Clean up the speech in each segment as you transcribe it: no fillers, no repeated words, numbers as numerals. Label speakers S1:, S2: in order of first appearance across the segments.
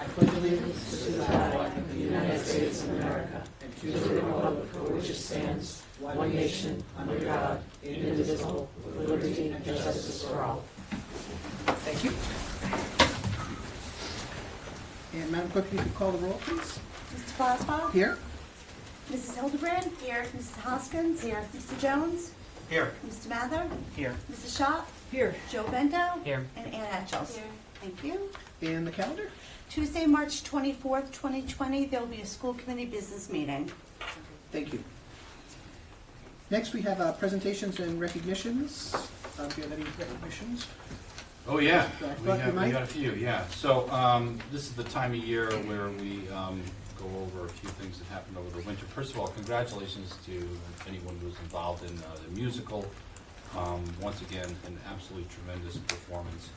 S1: pledge allegiance to the flag of the United States of America and to the republic for which it stands, one nation, under God, indivisible, with liberty and justice for all.
S2: Thank you. And Madam Clerk, if you could call the roll, please.
S3: Mr. Flasbaugh?
S2: Here.
S3: Mrs. Hildebrand? Here. Mrs. Hoskins? Here. Mr. Jones?
S2: Here.
S3: Mr. Mather?
S2: Here.
S3: Mrs. Schott?
S1: Here.
S3: Joe Bento?
S2: Here.
S3: And Ann Etchels? Here. Thank you.
S2: And the calendar?
S3: Tuesday, March 24th, 2020, there will be a school committee business meeting.
S2: Thank you. Next, we have presentations and recognitions. Do you have any recognitions?
S4: Oh, yeah,
S2: Right,
S4: we got a few, yeah. So this is the time of year where we go over a few things that happened over the winter. First of all, congratulations to anyone who was involved in the musical. Once again, an absolutely tremendous performance.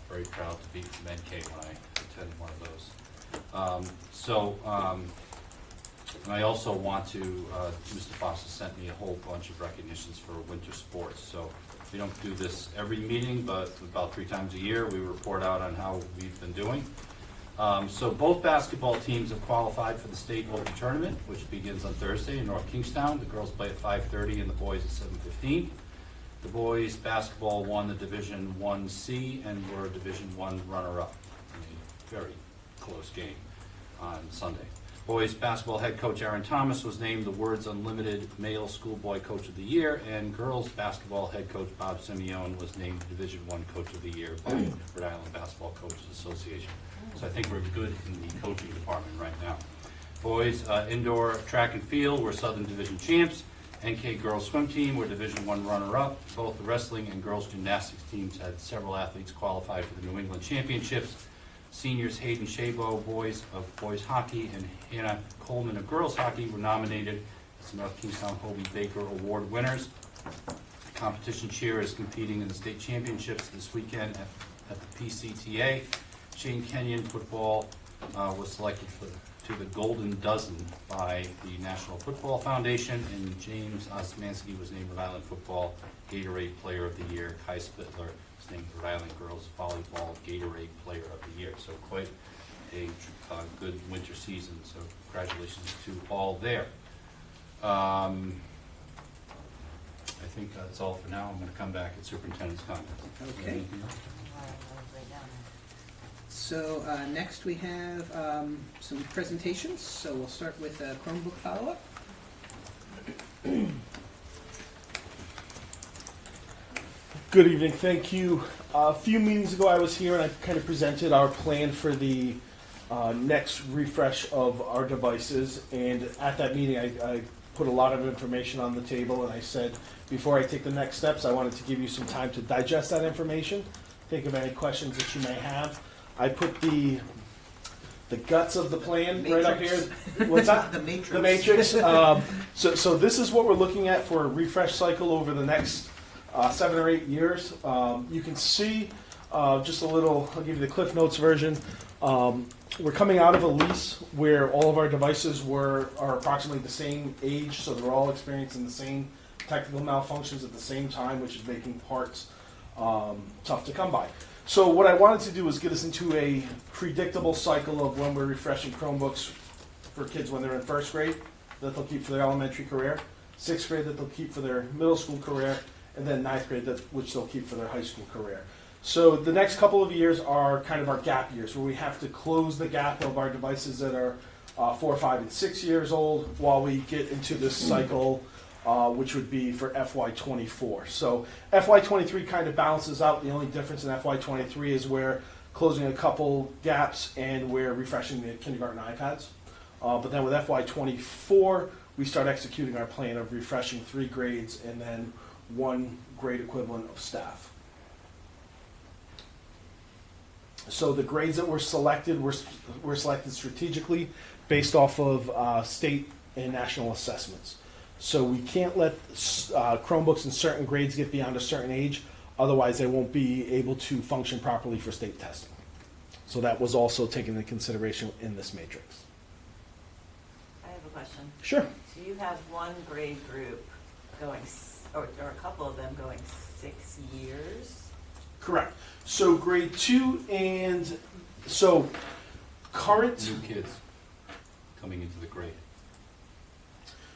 S4: Very proud to be from NK when I attended one of those. And I also want to, Mr. Foster sent me a whole bunch of recognitions for winter sports. So we don't do this every meeting, but about 3 times a year we report out on how we've been doing. So both basketball teams have qualified for the state open tournament, which begins on Thursday in North Kingstown. The girls play at 5:30 and the boys at 7:15. The boys basketball won the Division I-C and were a Division I runner-up in a very close game on Sunday. Boys basketball head coach Aaron Thomas was named the Words Unlimited Male Schoolboy Coach of the Year, and girls basketball head coach Bob Simeone was named Division I Coach of the Year by the Rhode Island Basketball Coaches Association. So I think we're good in the coaching department right now. Boys indoor track and field were Southern Division champs. NK girls swim team were Division I runner-up. Both the wrestling and girls gymnastics teams had several athletes qualified for the New England Championships. Seniors Hayden Shabo, boys of boys hockey, and Hannah Coleman of girls hockey were nominated as North Kingstown Hobie Baker Award winners. Competition cheer is competing in the state championships this weekend at the PCTA. Shane Kenyon football was selected to the Golden Dozen by the National Football Foundation, and James Osmansky was named Rhode Island Football Gatorade Player of the Year. Kai Spittler was named Rhode Island Girls Volleyball Gatorade Player of the Year. So quite a good winter season. So congratulations to all there. I think that's all for now. I'm going to come back at superintendent's comments.
S2: Okay.
S4: Anything else?
S2: So next we have some presentations. So we'll start with Chromebook follow-up.
S5: Good evening, thank you. A few meetings ago I was here and I kind of presented our plan for the next refresh of our devices, and at that meeting I put a lot of information on the table, and I said before I take the next steps I wanted to give you some time to digest that information, think of any questions that you may have. I put the guts of the plan right up here. What's that?
S2: The matrix.
S5: The matrix. So this is what we're looking at for a refresh cycle over the next 7 or 8 years. You can see just a little, I'll give you the Cliff Notes version. We're coming out of a lease where all of our devices are approximately the same age, so they're all experiencing the same technical malfunctions at the same time, which is making parts tough to come by. So what I wanted to do was get us into a predictable cycle of when we're refreshing Chromebooks for kids when they're in first grade, that they'll keep for their elementary career, 6th grade that they'll keep for their middle school career, and then 9th grade which they'll keep for their high school career. So the next couple of years are kind of our gap years, where we have to close the gap of our devices that are 4, 5, and 6 years old while we get into this cycle, which would be for FY24. So FY23 kind of balances out. The only difference in FY23 is we're closing a couple gaps and we're refreshing the kindergarten iPads. But then with FY24, we start executing our plan of refreshing 3 grades and then 1 grade equivalent of staff. So the grades that were selected were selected strategically based off of state and national assessments. So we can't let Chromebooks in certain grades get beyond a certain age, otherwise they won't be able to function properly for state testing. So that was also taken into consideration in this matrix.
S6: I have a question.
S5: Sure.
S6: So you have one grade group going, or a couple of them going 6 years?
S5: Correct. So grade 2 and so current,
S4: new kids coming into the grade?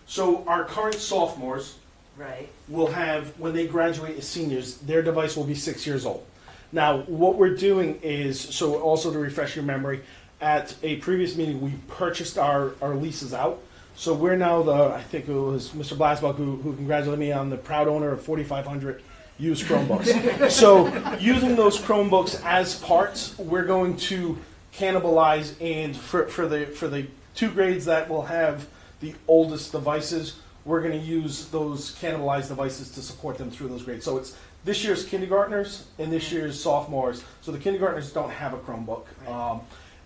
S5: so our current sophomores
S6: Right.
S5: will have, when they graduate as seniors, their device will be 6 years old. Now, what we're doing is, so also to refresh your memory, at a previous meeting, we purchased our leases out. So we're now I think it was Mr. Blasbach who congratulated me on the proud owner of 4,500 used Chromebooks. So using those Chromebooks as parts, we're going to cannibalize, and for the 2 grades that will have the oldest devices, we're going to use those cannibalized devices to support them through those grades. So it's this year's kindergartners and this year's sophomores. So the kindergartners don't have a Chromebook.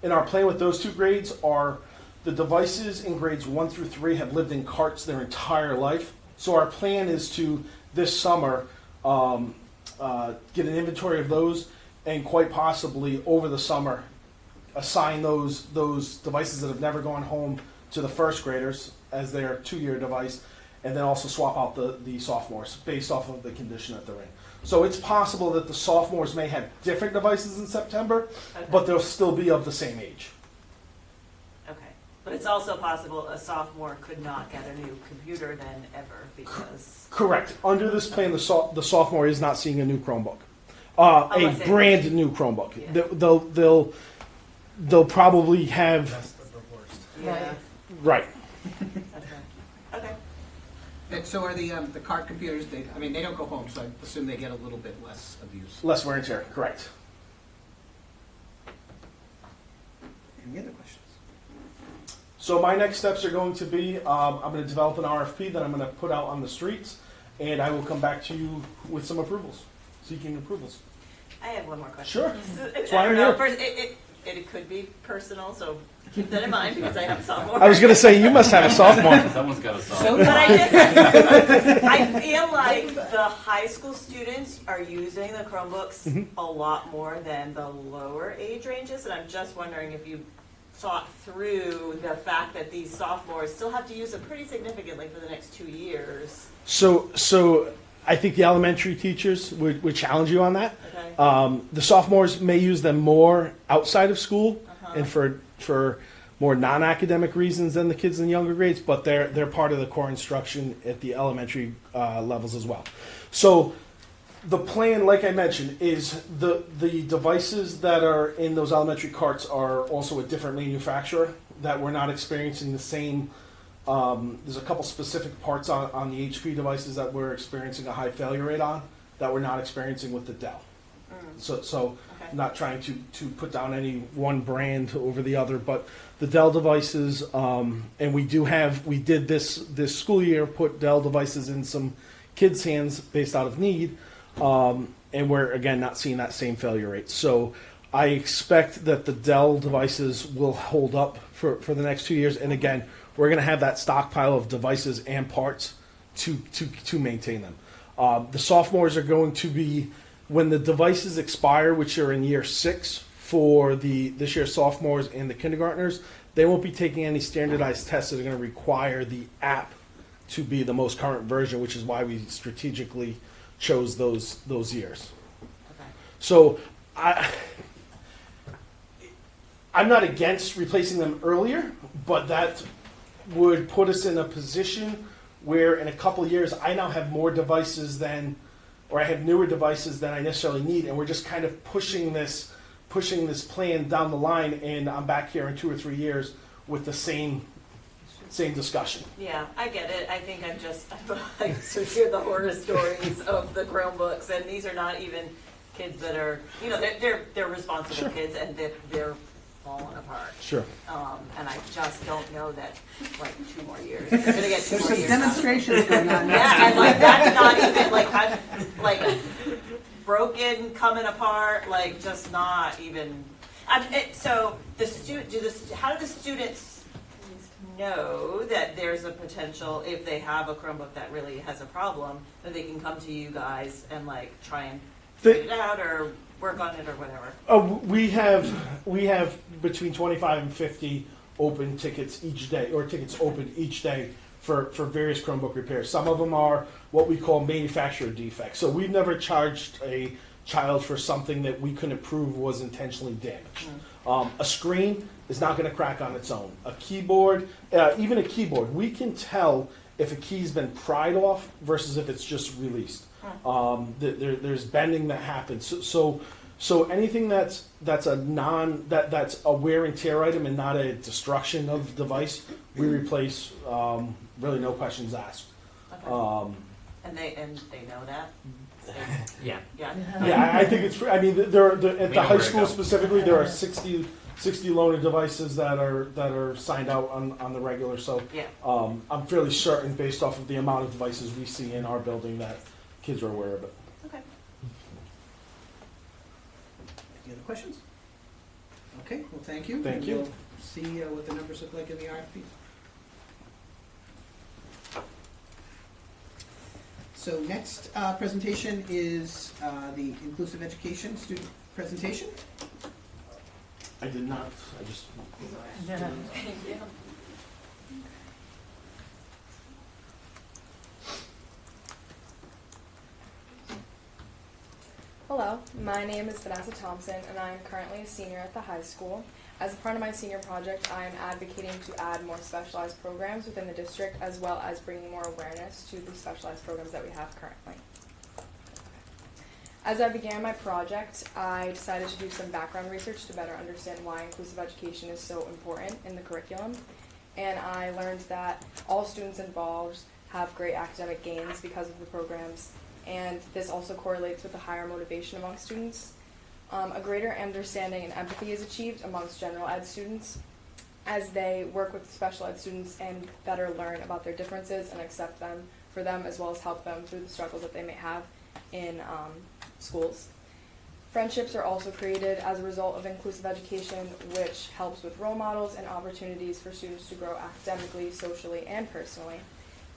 S5: And our plan with those 2 grades are the devices in grades 1 through 3 have lived in carts their entire life. So our plan is to, this summer, get an inventory of those, and quite possibly over the summer assign those devices that have never gone home to the first graders as their 2-year device, and then also swap out the sophomores based off of the condition that they're in. So it's possible that the sophomores may have different devices in September,
S6: Okay.
S5: but they'll still be of the same age.
S6: Okay. But it's also possible a sophomore could not get a new computer then ever because.
S5: Correct. Under this plan, the sophomore is not seeing a new Chromebook,
S6: Unless
S5: a
S6: they-
S5: brand new Chromebook.
S6: Yeah.
S5: They'll probably have
S6: Yeah.
S5: right.
S6: Okay. Okay.
S2: And so are the cart computers, they don't go home, so I assume they get a little bit less abuse.
S5: Less wear and tear. Correct.
S2: Any other questions?
S5: So my next steps are going to be, I'm going to develop an RFP that I'm going to put out on the streets, and I will come back to you with some approvals, seeking approvals.
S6: I have one more question.
S5: Sure.
S6: I
S5: That's why I'm
S6: don't know,
S5: here.
S6: first, it could be personal, so keep that in mind because I have a sophomore.
S5: I was going to say, you must have a sophomore.
S4: Someone's got to solve
S2: So-
S4: it.
S6: But I feel like the high school students are using the Chromebooks
S5: Mm-hmm.
S6: a lot more than the lower age ranges, and I'm just wondering if you thought through the fact that these sophomores still have to use it pretty significantly for the next 2 years.
S5: So I think the elementary teachers would challenge you on that.
S6: Okay.
S5: The sophomores may use them more outside of school
S6: Uh-huh.
S5: and for more non-academic reasons than the kids in the younger grades, but they're part of the core instruction at the elementary levels as well. So the plan, like I mentioned, is the devices that are in those elementary carts are also a different manufacturer, that we're not experiencing the same. There's a couple specific parts on the HP devices that we're experiencing a high failure rate on that we're not experiencing with the Dell. So
S6: Okay.
S5: I'm not trying to put down any one brand over the other, but the Dell devices, and we did this school year, put Dell devices in some kids' hands based out of need, and we're, again, not seeing that same failure rate. So I expect that the Dell devices will hold up for the next 2 years, and again, we're going to have that stockpile of devices and parts to maintain them. The sophomores are going to be, when the devices expire, which are in year 6 for this year's sophomores and the kindergartners, they won't be taking any standardized tests that are going to require the app to be the most current version, which is why we strategically chose those years.
S6: Okay.
S5: So I'm not against replacing them earlier, but that would put us in a position where in a couple of years I now have more devices or I have newer devices than I necessarily need, and we're just kind of pushing this plan down the line, and I'm back here in 2 or 3 years with the same discussion.
S6: Yeah, I get it. I think I like to hear the horror stories of the Chromebooks, and these are not even kids that are, they're responsible
S5: Sure.
S6: kids, and they're falling apart.
S5: Sure.
S6: And I just don't know that, 2 more years. They're gonna get 2
S2: There's
S6: more
S2: some
S6: years.
S2: demonstrations going on.
S6: Yeah, and that's not even I'm broken, coming apart, just not even. So how do the students know that there's a potential if they have a Chromebook that really has a problem that they can come to you guys and try and figure it out or work on it or whatever?
S5: We have between 25 and 50 open tickets each day, or tickets open each day for various Chromebook repairs. Some of them are what we call manufacturer defects. So we've never charged a child for something that we couldn't prove was intentionally damaged. A screen is not going to crack on its own. A keyboard, even a keyboard, we can tell if a key's been pried off versus if it's just released. There's bending that happens. So anything that's that's a wear and tear item and not a destruction of the device, we replace. Really, no questions asked.
S6: Okay. And they know that?
S1: Yeah.
S6: Yeah.
S5: Yeah, I think it's. I mean, at
S1: We
S5: the
S1: know
S5: high
S1: where to
S5: school
S1: go.
S5: specifically, there are 60 loaner devices that are signed out on the regular. So
S6: Yeah.
S5: I'm fairly certain, based off of the amount of devices we see in our building, that kids are aware of it.
S6: Okay.
S2: Any other questions? Okay, well, thank you.
S5: Thank
S2: And
S5: you.
S2: We'll see what the numbers look like in the RFP. So next presentation is the inclusive education student presentation.
S5: I did not. I just.
S7: Hello, my name is Vanessa Thompson, and I am currently a senior at the high school. As a part of my senior project, I am advocating to add more specialized programs within the district, as well as bringing more awareness to the specialized programs that we have currently. As I began my project, I decided to do some background research to better understand why inclusive education is so important in the curriculum. And I learned that all students involved have great academic gains because of the programs, and this also correlates with a higher motivation among students. A greater understanding and empathy is achieved amongst general ed students as they work with special ed students and better learn about their differences and accept them for them, as well as help them through the struggles that they may have in schools. Friendships are also created as a result of inclusive education, which helps with role models and opportunities for students to grow academically, socially, and personally.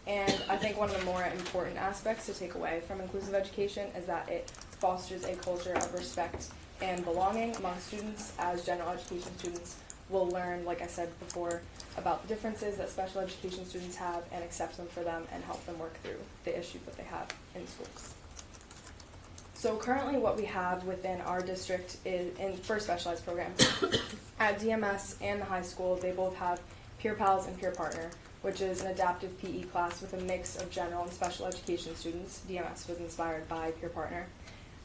S7: And I think one of the more important aspects to take away from inclusive education is that it fosters a culture of respect and belonging among students, as general education students will learn, like I said before, about the differences that special education students have and accept them for them and help them work through the issues that they have in schools. So currently what we have within our district is for specialized programs. At DMS and the high school, they both have Peer Pals and Peer Partner, which is an adaptive PE class with a mix of general and special education students. DMS was inspired by Peer Partner.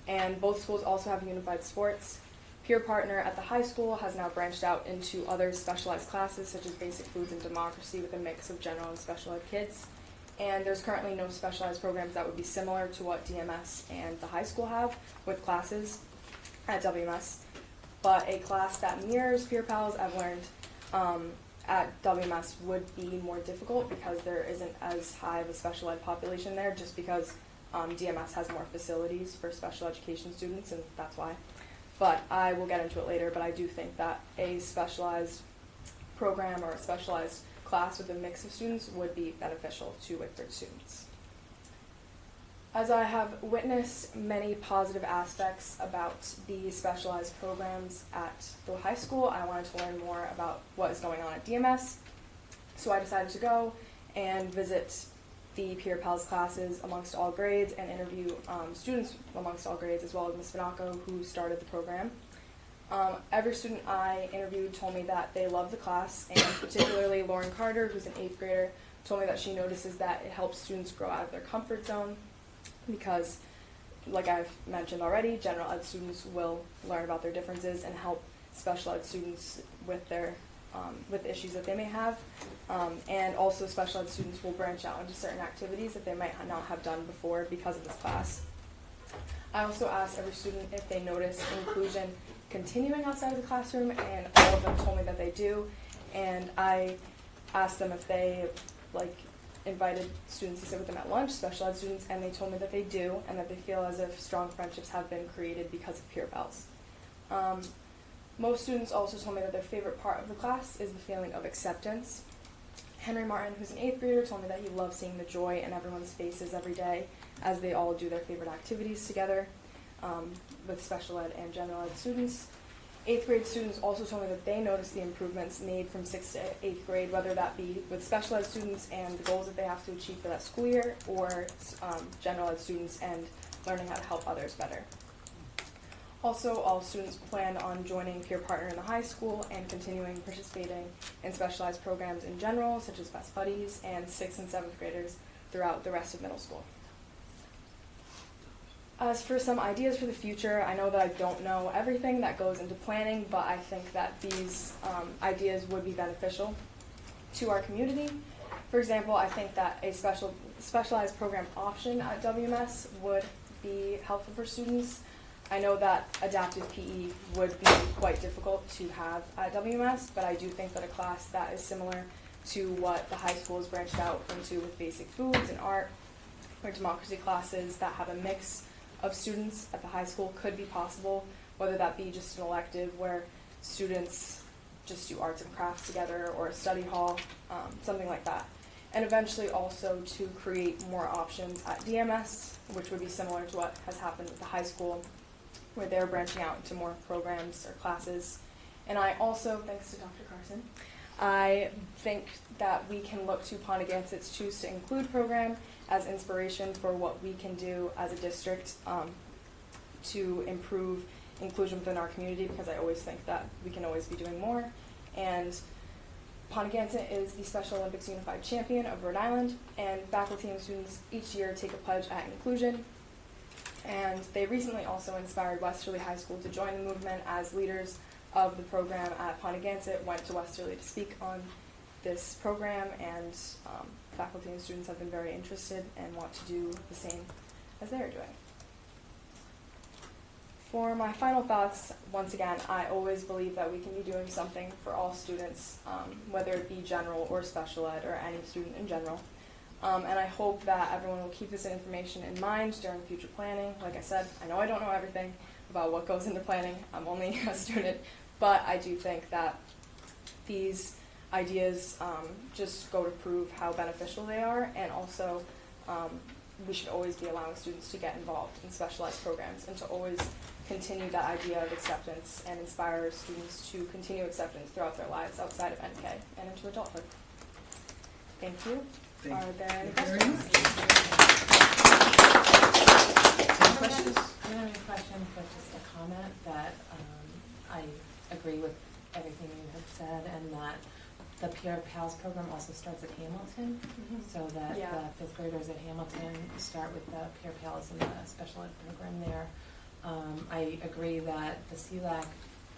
S7: And both schools also have unified sports. Peer Partner at the high school has now branched out into other specialized classes such as basic foods and democracy with a mix of general and special ed kids. And there's currently no specialized programs that would be similar to what DMS and the high school have with classes at WMS. But a class that mirrors Peer Pals, I've learned, at WMS would be more difficult because there isn't as high of a special ed population there, just because DMS has more facilities for special education students, and that's why. But I will get into it later, but I do think that a specialized program or a specialized class with a mix of students would be beneficial to Whitford students. As I have witnessed many positive aspects about the specialized programs at the high school, I wanted to learn more about what is going on at DMS. So I decided to go and visit the Peer Pals classes amongst all grades and interview students amongst all grades, as well as Ms. Vanaco, who started the program. Every student I interviewed told me that they love the class, and particularly Lauren Carter, who's an 8th grader, told me that she notices that it helps students grow out of their comfort zone because, like I've mentioned already, general ed students will learn about their differences and help special ed students with their with issues that they may have. And also special ed students will branch out into certain activities that they might not have done before because of this class. I also asked every student if they notice inclusion continuing outside of the classroom, and all of them told me that they do. And I asked them if they invited students to sit with them at lunch, special ed students, and they told me that they do, and that they feel as if strong friendships have been created because of Peer Pals. Most students also told me that their favorite part of the class is the feeling of acceptance. Henry Martin, who's an 8th grader, told me that he loves seeing the joy in everyone's faces every day as they all do their favorite activities together with special ed and general ed students. 8th grade students also told me that they noticed the improvements made from 6th to 8th grade, whether that be with special ed students and the goals that they have to achieve for that school year, or general ed students and learning how to help others better. Also, all students plan on joining Peer Partner in the high school and continuing participating in specialized programs in general, such as Best Buddies, and 6th and 7th graders throughout the rest of middle school. As for some ideas for the future, I know that I don't know everything that goes into planning, but I think that these ideas would be beneficial to our community. For example, I think that a specialized program option at WMS would be helpful for students. I know that adaptive PE would be quite difficult to have at WMS, but I do think that a class that is similar to what the high school has branched out into with basic foods and art, or democracy classes that have a mix of students at the high school could be possible, whether that be just an elective where students just do arts and crafts together, or a study hall, something like that. And eventually also to create more options at DMS, which would be similar to what has happened with the high school, where they're branching out into more programs or classes. And I also, thanks to Dr. Carson, I think that we can look to Pontiganset's Choose to Include program as inspiration for what we can do as a district to improve inclusion within our community, because I always think that we can always be doing more. And Pontiganset is the Special Olympics Unified Champion of Rhode Island, and faculty and students each year take a pledge at inclusion. And they recently also inspired Westerly High School to join the movement, as leaders of the program at Pontiganset went to Westerly to speak on this program, and faculty and students have been very interested and want to do the same as they're doing. For my final thoughts, once again, I always believe that we can be doing something for all students, whether it be general or special ed, or any student in general. And I hope that everyone will keep this information in mind during future planning. Like I said, I know I don't know everything about what goes into planning. I'm only a student, but I do think that these ideas just go to prove how beneficial they are, and also we should always be allowing students to get involved in specialized programs, and to always continue that idea of acceptance and inspire students to continue acceptance throughout their lives outside of NK and into adulthood. Thank you. Are there any questions?
S2: Any questions?
S1: I don't have any questions, but just a comment that I agree with everything you have said, and that the Peer Pals program also starts at Hamilton, so that
S7: Yeah.
S1: the 5th graders at Hamilton start with the Peer Pals and the special ed program there. I agree that the CLAC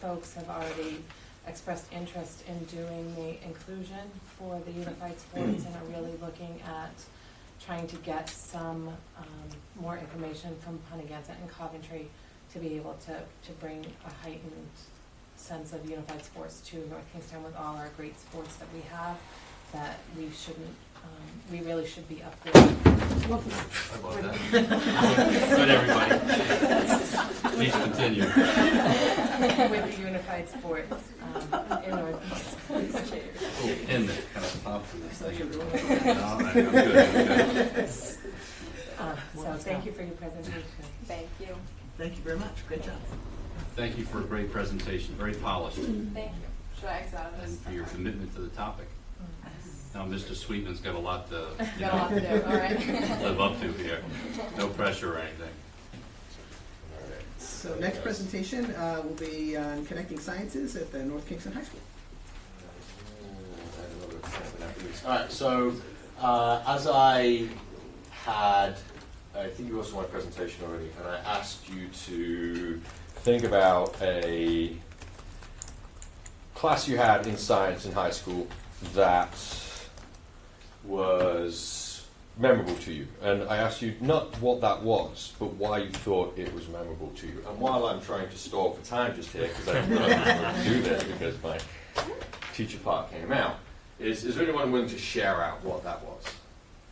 S1: folks have already expressed interest in doing the inclusion for the unified sports, and are really looking at trying to get some more information from Pontiganset and Coventry to be able to bring a heightened sense of unified sports to North Kingstown with all our great sports that we have, that we shouldn't, we really should be up there.
S4: I love that. Good, everybody. Please continue.
S1: With the unified sports in North Kingstown.
S4: Little pin that kind of pops in this thing. No, I'm good.
S1: So thank you for your presentation.
S7: Thank you.
S2: Thank you very much. Good job.
S4: Thank you for a great presentation, very polished, and
S7: Thank you. Should I exit out of this?
S4: for your commitment to the topic. Now, Mr. Sweetman's got a lot to,
S7: Got a lot to do, all right.
S4: live up to here. No pressure or anything.
S2: So next presentation will be on connecting sciences at the North Kingston High School.
S8: All right, so as I think you all saw my presentation already, and I asked you to think about a class you had in science in high school that was memorable to you. And I asked you not what that was, but why you thought it was memorable to you. And while I'm trying to stall for time just here, because I don't know how to do this because my teacher part came out, is there anyone willing to share out what that was?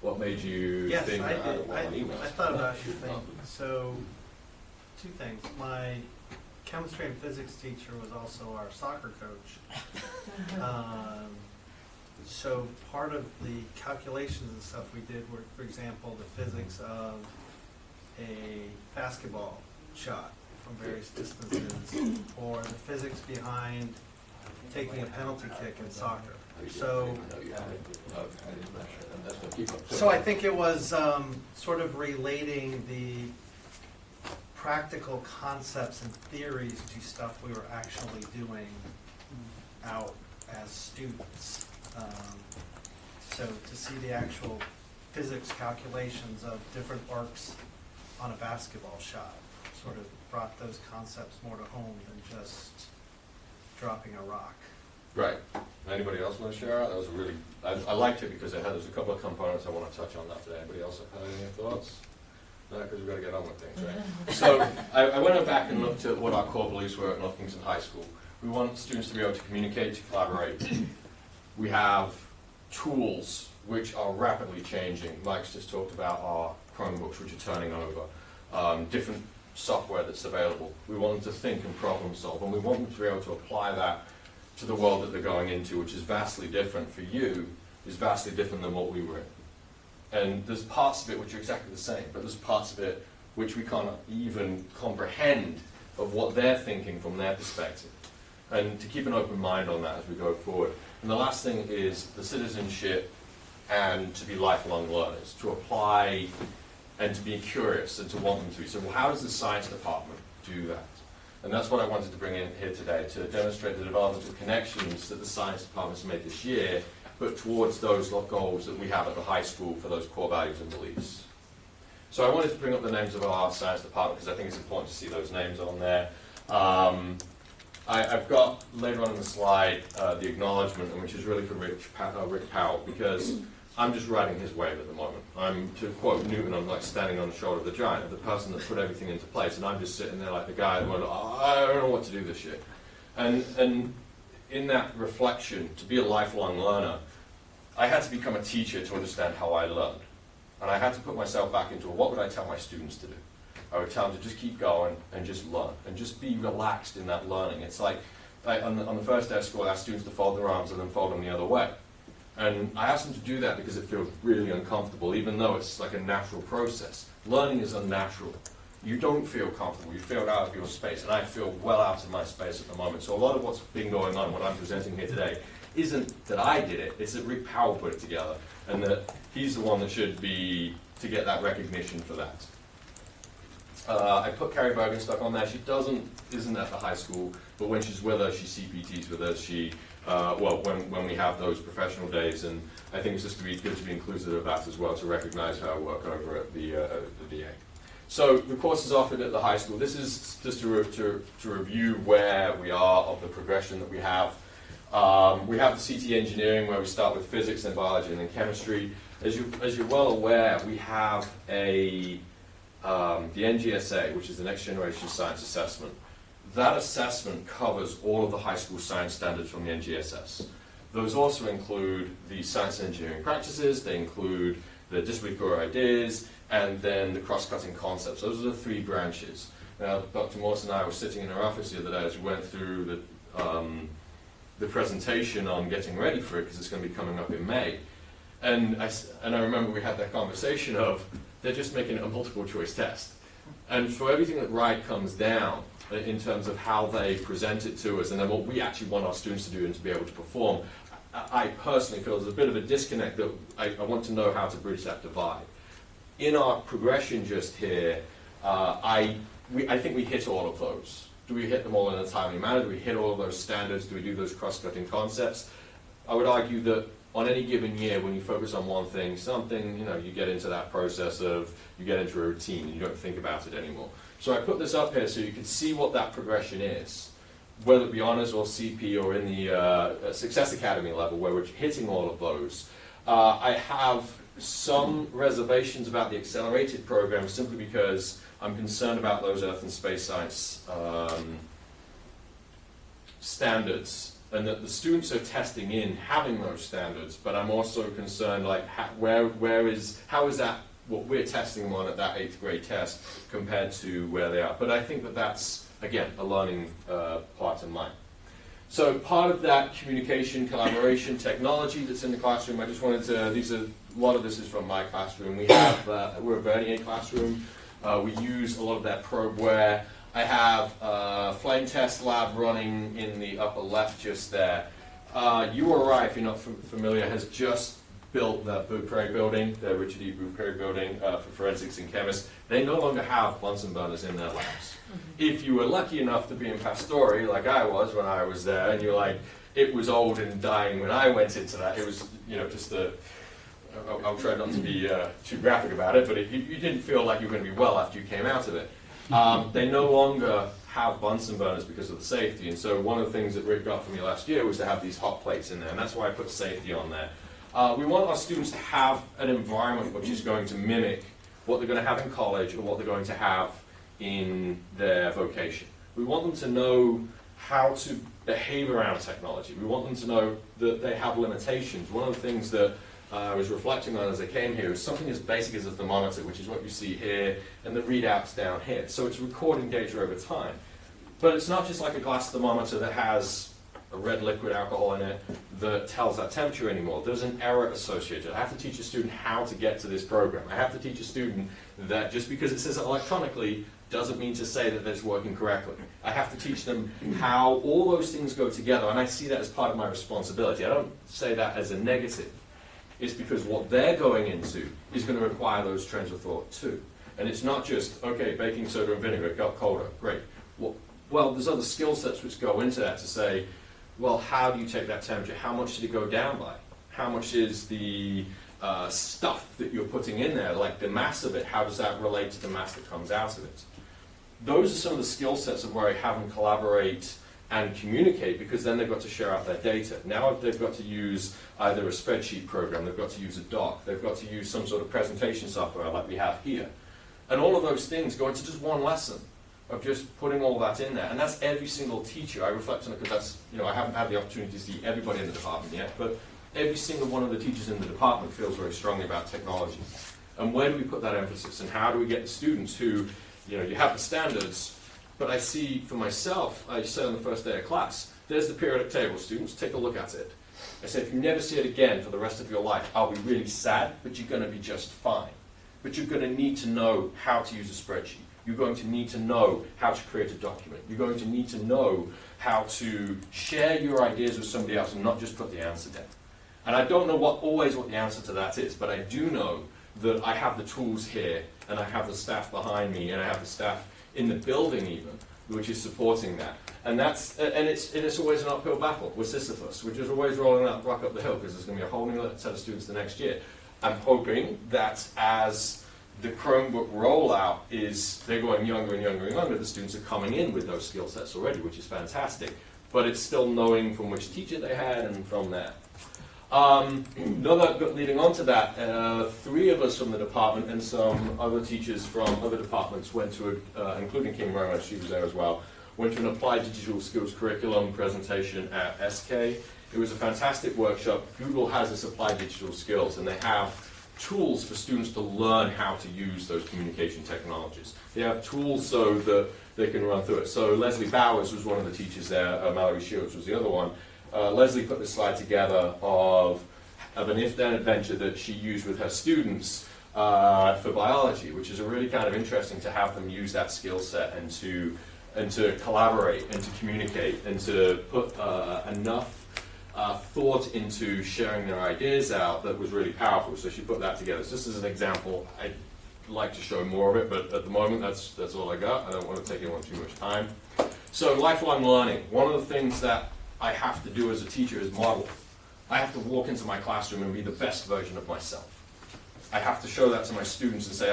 S8: What made you
S9: Yes,
S8: think
S9: I
S8: that?
S9: did. I thought about your thing. So, two things. My chemistry and physics teacher was also our soccer coach. So part of the calculations and stuff we did were, for example, the physics of a basketball shot from various distances, or the physics behind taking a penalty kick in soccer. So I think it was sort of relating the practical concepts and theories to stuff we were actually doing out as students. So to see the actual physics calculations of different arcs on a basketball shot sort of brought those concepts more to home than just dropping a rock.
S8: Right. Anybody else want to share out? That was a really, I liked it because there's a couple of components I want to touch on that today. Anybody else have any thoughts? No, because we've got to get on with things, right? So I went back and looked at what our core beliefs were at Northampton High School. We want students to be able to communicate, to collaborate. We have tools which are rapidly changing. Mike's just talked about our Chromebooks which are turning over, different software that's available. We want them to think and problem solve, and we want them to be able to apply that to the world that they're going into, which is vastly different for you, is vastly different than what we were in. And there's parts of it which are exactly the same, but there's parts of it which we can't even comprehend of what they're thinking from their perspective. And to keep an open mind on that as we go forward. And the last thing is the citizenship and to be lifelong learners, to apply and to be curious and to want them to be. So how does the science department do that? And that's what I wanted to bring in here today, to demonstrate the developmental connections that the science department's made this year, but towards those goals that we have at the high school for those core values and beliefs. So I wanted to bring up the names of our science department because I think it's important to see those names on there. I've got later on in the slide the acknowledgement, which is really for Rick Powell, because I'm just riding his wave at the moment. I'm, to quote Newton, I'm like standing on the shoulder of the giant, the person that put everything into place, and I'm just sitting there like the guy that went, oh, I don't know what to do this shit. And in that reflection, to be a lifelong learner, I had to become a teacher to understand how I learned. And I had to put myself back into what would I tell my students to do? I would tell them to just keep going and just learn, and just be relaxed in that learning. It's like, on the first day of school, I asked students to fold their arms and then fold them the other way. And I asked them to do that because it feels really uncomfortable, even though it's like a natural process. Learning is unnatural. You don't feel comfortable, you feel out of your space, and I feel well out of my space at the moment. So a lot of what's been going on, what I'm presenting here today, isn't that I did it, it's that Rick Powell put it together, and that he's the one that should be to get that recognition for that. I put Carrie Bergenstock on there. She isn't at the high school, but when she's with us, she CPTs with us. She, when we have those professional days, and I think it's just good to be inclusive of that as well, to recognize her work over at the DA. So the course is offered at the high school. This is just to review where we are of the progression that we have. We have the CT engineering, where we start with physics and biology and then chemistry. As you're well aware, we have the NGSA, which is the Next Generation Science Assessment. That assessment covers all of the high school science standards from the NGSS. Those also include the science and engineering practices, they include the disciplinary core ideas, and then the cross-cutting concepts. Those are the three branches. Now, Dr. Morse and I were sitting in our office the other day as we went through the presentation on getting ready for it, because it's going to be coming up in May. And I remember we had that conversation of, they're just making it a multiple choice test. And for everything that RIDE comes down, in terms of how they present it to us, and then what we actually want our students to do and to be able to perform, I personally feel there's a bit of a disconnect that I want to know how to bridge that divide. In our progression just here, I think we hit all of those. Do we hit them all in a timely manner? Do we hit all of those standards? Do we do those cross-cutting concepts? I would argue that on any given year, when you focus on one thing, you get into that process of, you get into a routine and you don't think about it anymore. So I put this up here so you can see what that progression is, whether it be honors or CP or in the Success Academy level, where we're hitting all of those. I have some reservations about the accelerated program simply because I'm concerned about those Earth and Space Science standards, and that the students are testing in having those standards, but I'm also concerned, like, how is that what we're testing them on at that 8th grade test compared to where they are? But I think that that's, again, a learning part in mind. So part of that communication, collaboration, technology that's in the classroom, I just wanted to, a lot of this is from my classroom. We have, we're a Vernier classroom. We use a lot of that probeware. I have a flame test lab running in the upper left just there. URI, if you're not familiar, has just built the Beaupre building, the Richard E. Beaupre building for forensics and chemists. They no longer have Bunsen burners in their labs. If you were lucky enough to be in Pastore, like I was when I was there, and you're like, it was old and dying when I went into that, it was, just I'll try not to be too graphic about it, but you didn't feel like you were going to be well after you came out of it. They no longer have Bunsen burners because of the safety, and so one of the things that Rick got for me last year was to have these hot plates in there, and that's why I put safety on there. We want our students to have an environment which is going to mimic what they're going to have in college or what they're going to have in their vocation. We want them to know how to behave around technology. We want them to know that they have limitations. One of the things that I was reflecting on as I came here is something as basic as a thermometer, which is what you see here, and the readouts down here. So it's recording data over time. But it's not just like a glass thermometer that has a red liquid alcohol in it that tells that temperature anymore. There's an error associated. I have to teach a student how to get to this program. I have to teach a student that just because it says electronically doesn't mean to say that it's working correctly. I have to teach them how all those things go together, and I see that as part of my responsibility. I don't say that as a negative. It's because what they're going into is going to require those trends of thought too. And it's not just, okay, baking soda and vinegar, it got colder, great. Well, there's other skill sets which go into that to say, well, how do you take that temperature? How much did it go down by? How much is the stuff that you're putting in there, like the mass of it, how does that relate to the mass that comes out of it? Those are some of the skill sets of where I have them collaborate and communicate, because then they've got to share out their data. Now they've got to use either a spreadsheet program, they've got to use a doc, they've got to use some sort of presentation software like we have here. And all of those things go into just one lesson of just putting all that in there. And that's every single teacher. I reflect on it because that's, I haven't had the opportunity to see everybody in the department yet, but every single one of the teachers in the department feels very strongly about technology. And where do we put that emphasis? And how do we get the students who, you have the standards, but I see for myself, I said on the first day of class, there's the periodic table, students, take a look at it. I said, if you never see it again for the rest of your life, I'll be really sad, but you're going to be just fine. But you're going to need to know how to use a spreadsheet. You're going to need to know how to create a document. You're going to need to know how to share your ideas with somebody else and not just put the answer down. And I don't know always what the answer to that is, but I do know that I have the tools here, and I have the staff behind me, and I have the staff in the building even, which is supporting that. And it's always an uphill battle. We're Sisyphus. We're just always rolling that rock up the hill because there's going to be a whole new set of students the next year. I'm hoping that as the Chromebook rollout they're going younger and younger and younger, the students are coming in with those skill sets already, which is fantastic. But it's still knowing from which teacher they had and from there. Leading on to that, 3 of us from the department and some other teachers from other departments went to, including Kim Roma, she was there as well, went to an applied digital skills curriculum presentation at SK. It was a fantastic workshop. Google has this applied digital skills, and they have tools for students to learn how to use those communication technologies. They have tools so that they can run through it. So Leslie Bowers was one of the teachers there, Mallory Shields was the other one. Leslie put this slide together of an if-then adventure that she used with her students for biology, which is a really kind of interesting to have them use that skill set and to collaborate and to communicate and to put enough thought into sharing their ideas out that was really powerful. So she put that together. So just as an example, I'd like to show more of it, but at the moment that's all I got. I don't want to take anyone too much time. So lifelong learning. One of the things that I have to do as a teacher is model. I have to walk into my classroom and be the best version of myself. I have to show that to my students and say,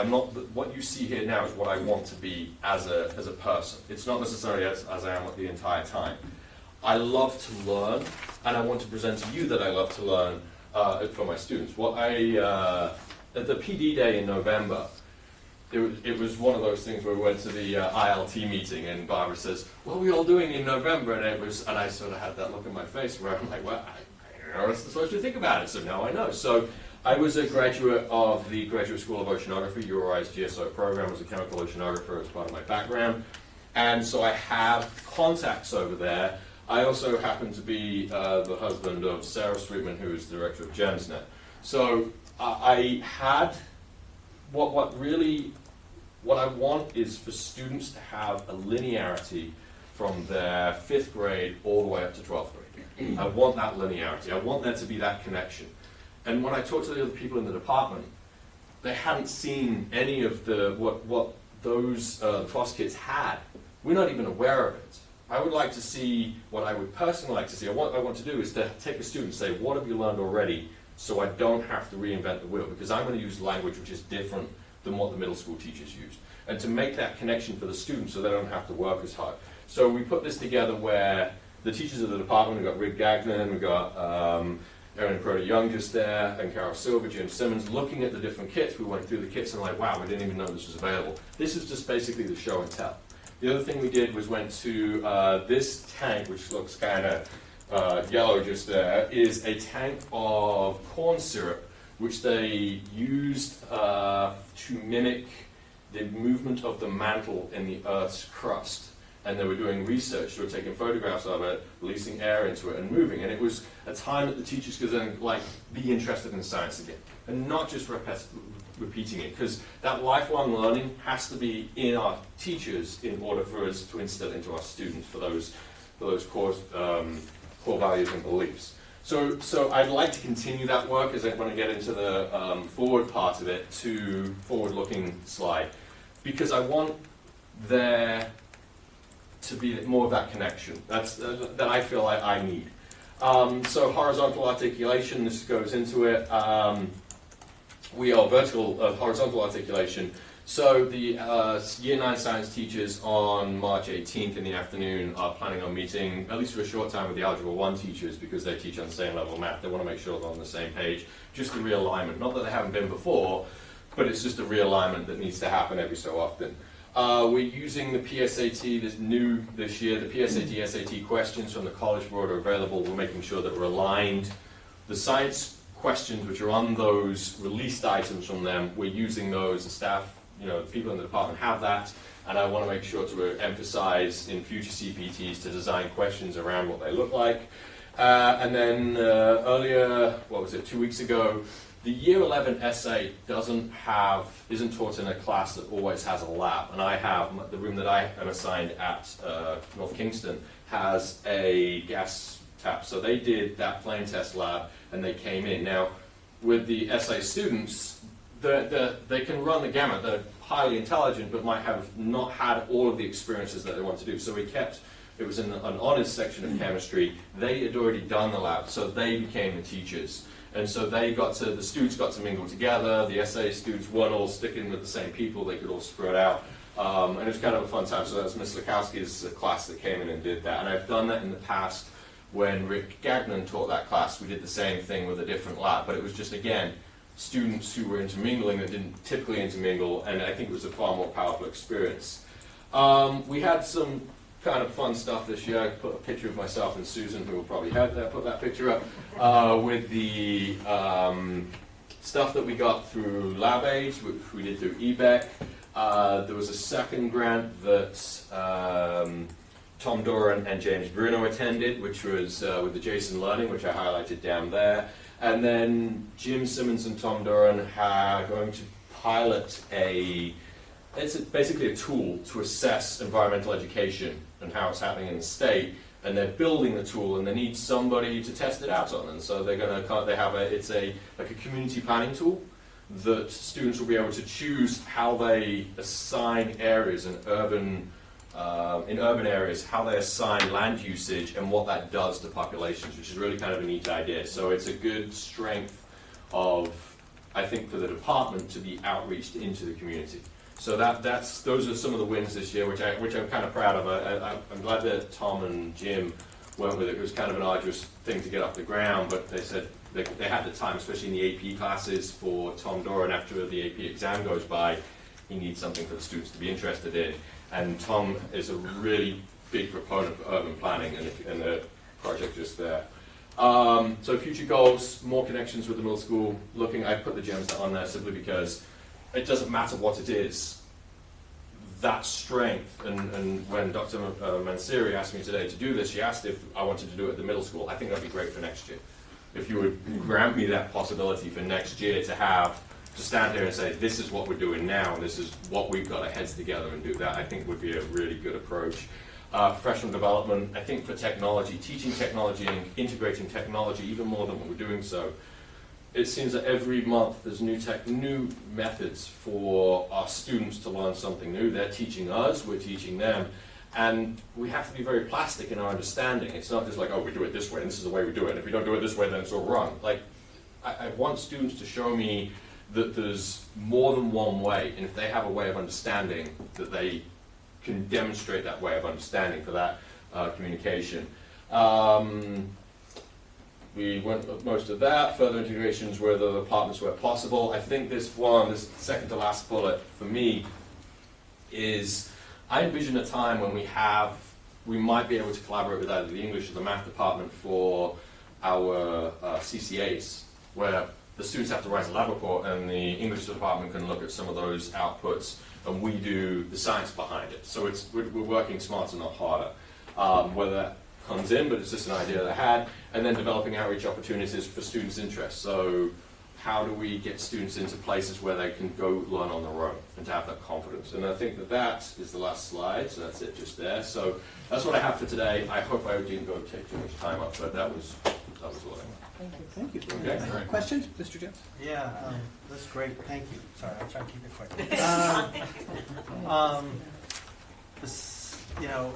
S8: what you see here now is what I want to be as a person. It's not necessarily as I am the entire time. I love to learn, and I want to present to you that I love to learn for my students. At the PD day in November, it was one of those things where we went to the ILT meeting, and Barbara says, "What are we all doing in November?" And I sort of had that look on my face where I'm like, "Well, I don't know what I'm supposed to think about it." So now I know. So I was a graduate of the Graduate School of Oceanography, URI's GSO program, as a chemical oceanographer as part of my background, and so I have contacts over there. I also happen to be the husband of Sarah Sweetman, who is the director of GEMSNet. So I had what I want is for students to have a linearity from their 5th grade all the way up to 12th grade. I want that linearity. I want there to be that connection. And when I talked to the other people in the department, they hadn't seen any of what those foster kids had. We're not even aware of it. I would like to see, what I would personally like to see, what I want to do is to take a student and say, what have you learned already, so I don't have to reinvent the wheel, because I'm going to use language which is different than what the middle school teachers used. And to make that connection for the students so they don't have to work as hard. So we put this together where the teachers of the department, we've got Rick Gagnon, we've got Erin Proto-Young just there, and Carol Silver, Jim Simmons, looking at the different kits. We went through the kits and like, wow, we didn't even know this was available. This is just basically the show and tell. The other thing we did was went to this tank, which looks kind of yellow just there, is a tank of corn syrup, which they used to mimic the movement of the mantle in the Earth's crust. And they were doing research, they were taking photographs of it, releasing air into it and moving. And it was a time that the teachers could then be interested in science again. And not just repeating it, because that lifelong learning has to be in our teachers in order for us to instill into our students for those core values and beliefs. So I'd like to continue that work as I want to get into the forward part of it, to forward-looking slide, because I want there to be more of that connection. That's that I feel I need. So horizontal articulation, this goes into it. We are vertical horizontal articulation. So the Year 9 science teachers on March 18th in the afternoon are planning on meeting, at least for a short time, with the Algebra 1 teachers, because they teach on the same level of math. They want to make sure they're on the same page. Just a realignment. Not that they haven't been before, but it's just a realignment that needs to happen every so often. We're using the PSAT this year. The PSAT, SAT questions from the College Board are available. We're making sure that we're aligned. The science questions which are on those released items from them, we're using those. The staff, the people in the department have that, and I want to make sure to emphasize in future CPTs to design questions around what they look like. And then earlier, 2 weeks ago, the Year 11 essay isn't taught in a class that always has a lab, and I have, the room that I am assigned at North Kingston has a gas tap, so they did that flame test lab and they came in. Now, with the essay students, they can run the gamut. They're highly intelligent, but might have not had all of the experiences that they want to do. So it was in an honors section of chemistry. They had already done the lab, so they became the teachers. And so the students got to mingle together. The essay students weren't all sticking with the same people. They could all spread out. And it was kind of a fun time. So that was Ms. Lukowski's class that came in and did that. And I've done that in the past when Rick Gagnon taught that class. We did the same thing with a different lab. But it was just, again, students who were intermingling that didn't typically intermingle. And I think it was a far more powerful experience. We had some kind of fun stuff this year. I put a picture of myself and Susan, who will probably have that, put that picture up, with the stuff that we got through LabAid, which we did through EBEC. There was a second grant that Tom Doran and James Bruno attended, which was with the Jason Learning, which I highlighted down there. And then Jim Simmons and Tom Doran are going to pilot it's basically a tool to assess environmental education and how it's happening in the state, and they're building the tool and they need somebody to test it out on. And so it's a community planning tool that students will be able to choose how they assign areas in urban areas, how they assign land usage and what that does to populations, which is really kind of a neat idea. So it's a good strength of, I think, for the department to be outreached into the community. So those are some of the wins this year, which I'm kind of proud of. I'm glad that Tom and Jim went with it. It was kind of an arduous thing to get off the ground, but they said they had the time, especially in the AP classes for Tom Doran. After the AP exam goes by, he needs something for the students to be interested in. And Tom is a really big proponent of urban planning, and the project just there. So future goals, more connections with the middle school. I put the gems on there simply because it doesn't matter what it is, that strength, and when Dr. Mansiri asked me today to do this, she asked if I wanted to do it at the middle school. I think that'd be great for next year. If you would grant me that possibility for next year to stand here and say, this is what we're doing now, and this is what we've got our heads together and do that, I think would be a really good approach. Professional development, I think for technology, teaching technology and integrating technology even more than what we're doing so. it seems that every month there's new methods for our students to learn something new. They're teaching us, we're teaching them, and we have to be very plastic in our understanding. It's not just like, oh, we do it this way, and this is the way we do it, and if we don't do it this way, then it's all wrong. Like, I want students to show me that there's more than one way, and if they have a way of understanding, that they can demonstrate that way of understanding for that communication. We went with most of that. Further integrations with other partners where possible. I think this second to last bullet for me is, I envision a time when we might be able to collaborate with either the English or the math department for our CCAs, where the students have to write a lab report and the English department can look at some of those outputs and we do the science behind it. So we're working smarter, not harder. Whether that comes in, but it's just an idea that I had, and then developing outreach opportunities for students' interests. So how do we get students into places where they can go learn on their own and to have that confidence? And I think that is the last slide, so that's it just there. So that's what I have for today. I hope I didn't go take too much time up, but that was what I wanted.
S1: Thank you.
S2: Thank you.
S8: Okay.
S2: Questions, Mr. Jones?
S9: Yeah, that's great, thank you. Sorry, I'll try to keep it quick.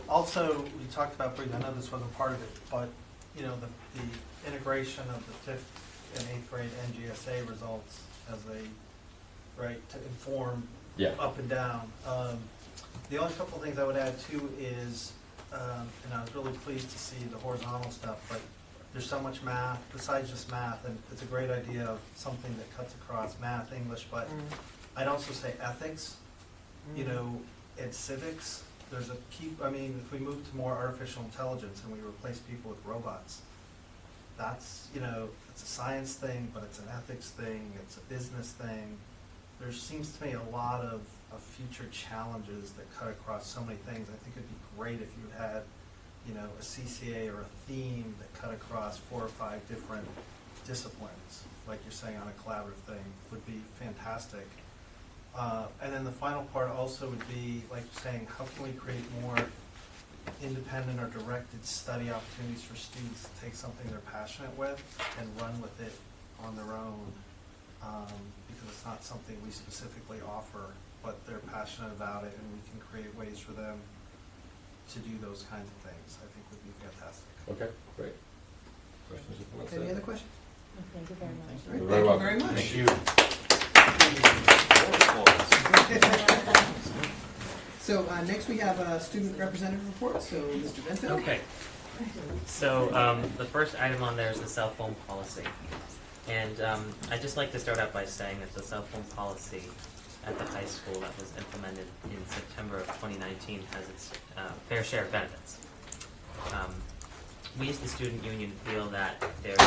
S9: Also, we talked about briefly, I know this wasn't part of it, but, the integration of the 5th and 8th grade NGSA results as to inform up and down. The only couple of things I would add too is, and I was really pleased to see the horizontal stuff, but there's so much math, besides just math, and it's a great idea of something that cuts across math, English, but I'd also say ethics, and civics. There's a key, if we move to more artificial intelligence and we replace people with robots, that's, it's a science thing, but it's an ethics thing, it's a business thing. There seems to me a lot of future challenges that cut across so many things. I think it'd be great if you had, a CCA or a theme that cut across 4 or 5 different disciplines, like you're saying on a collaborative thing, would be fantastic. And then the final part also would be, like you're saying, how can we create more independent or directed study opportunities for students to take something they're passionate with and run with it on their own, because it's not something we specifically offer, but they're passionate about it, and we can create ways for them to do those kinds of things. I think would be fantastic.
S8: Okay, great. Questions?
S2: Any other questions?
S1: Thank you very much.
S2: All right,
S8: You're
S2: thank
S8: very
S2: you very much.
S4: Thank you.
S2: So next we have student representative report. So Mr. Bento.
S10: Okay. So the first item on there is the cell phone policy. And I'd just like to start out by saying that the cell phone policy at the high school that was implemented in September of 2019 has its fair share of benefits. We as the student union feel that there's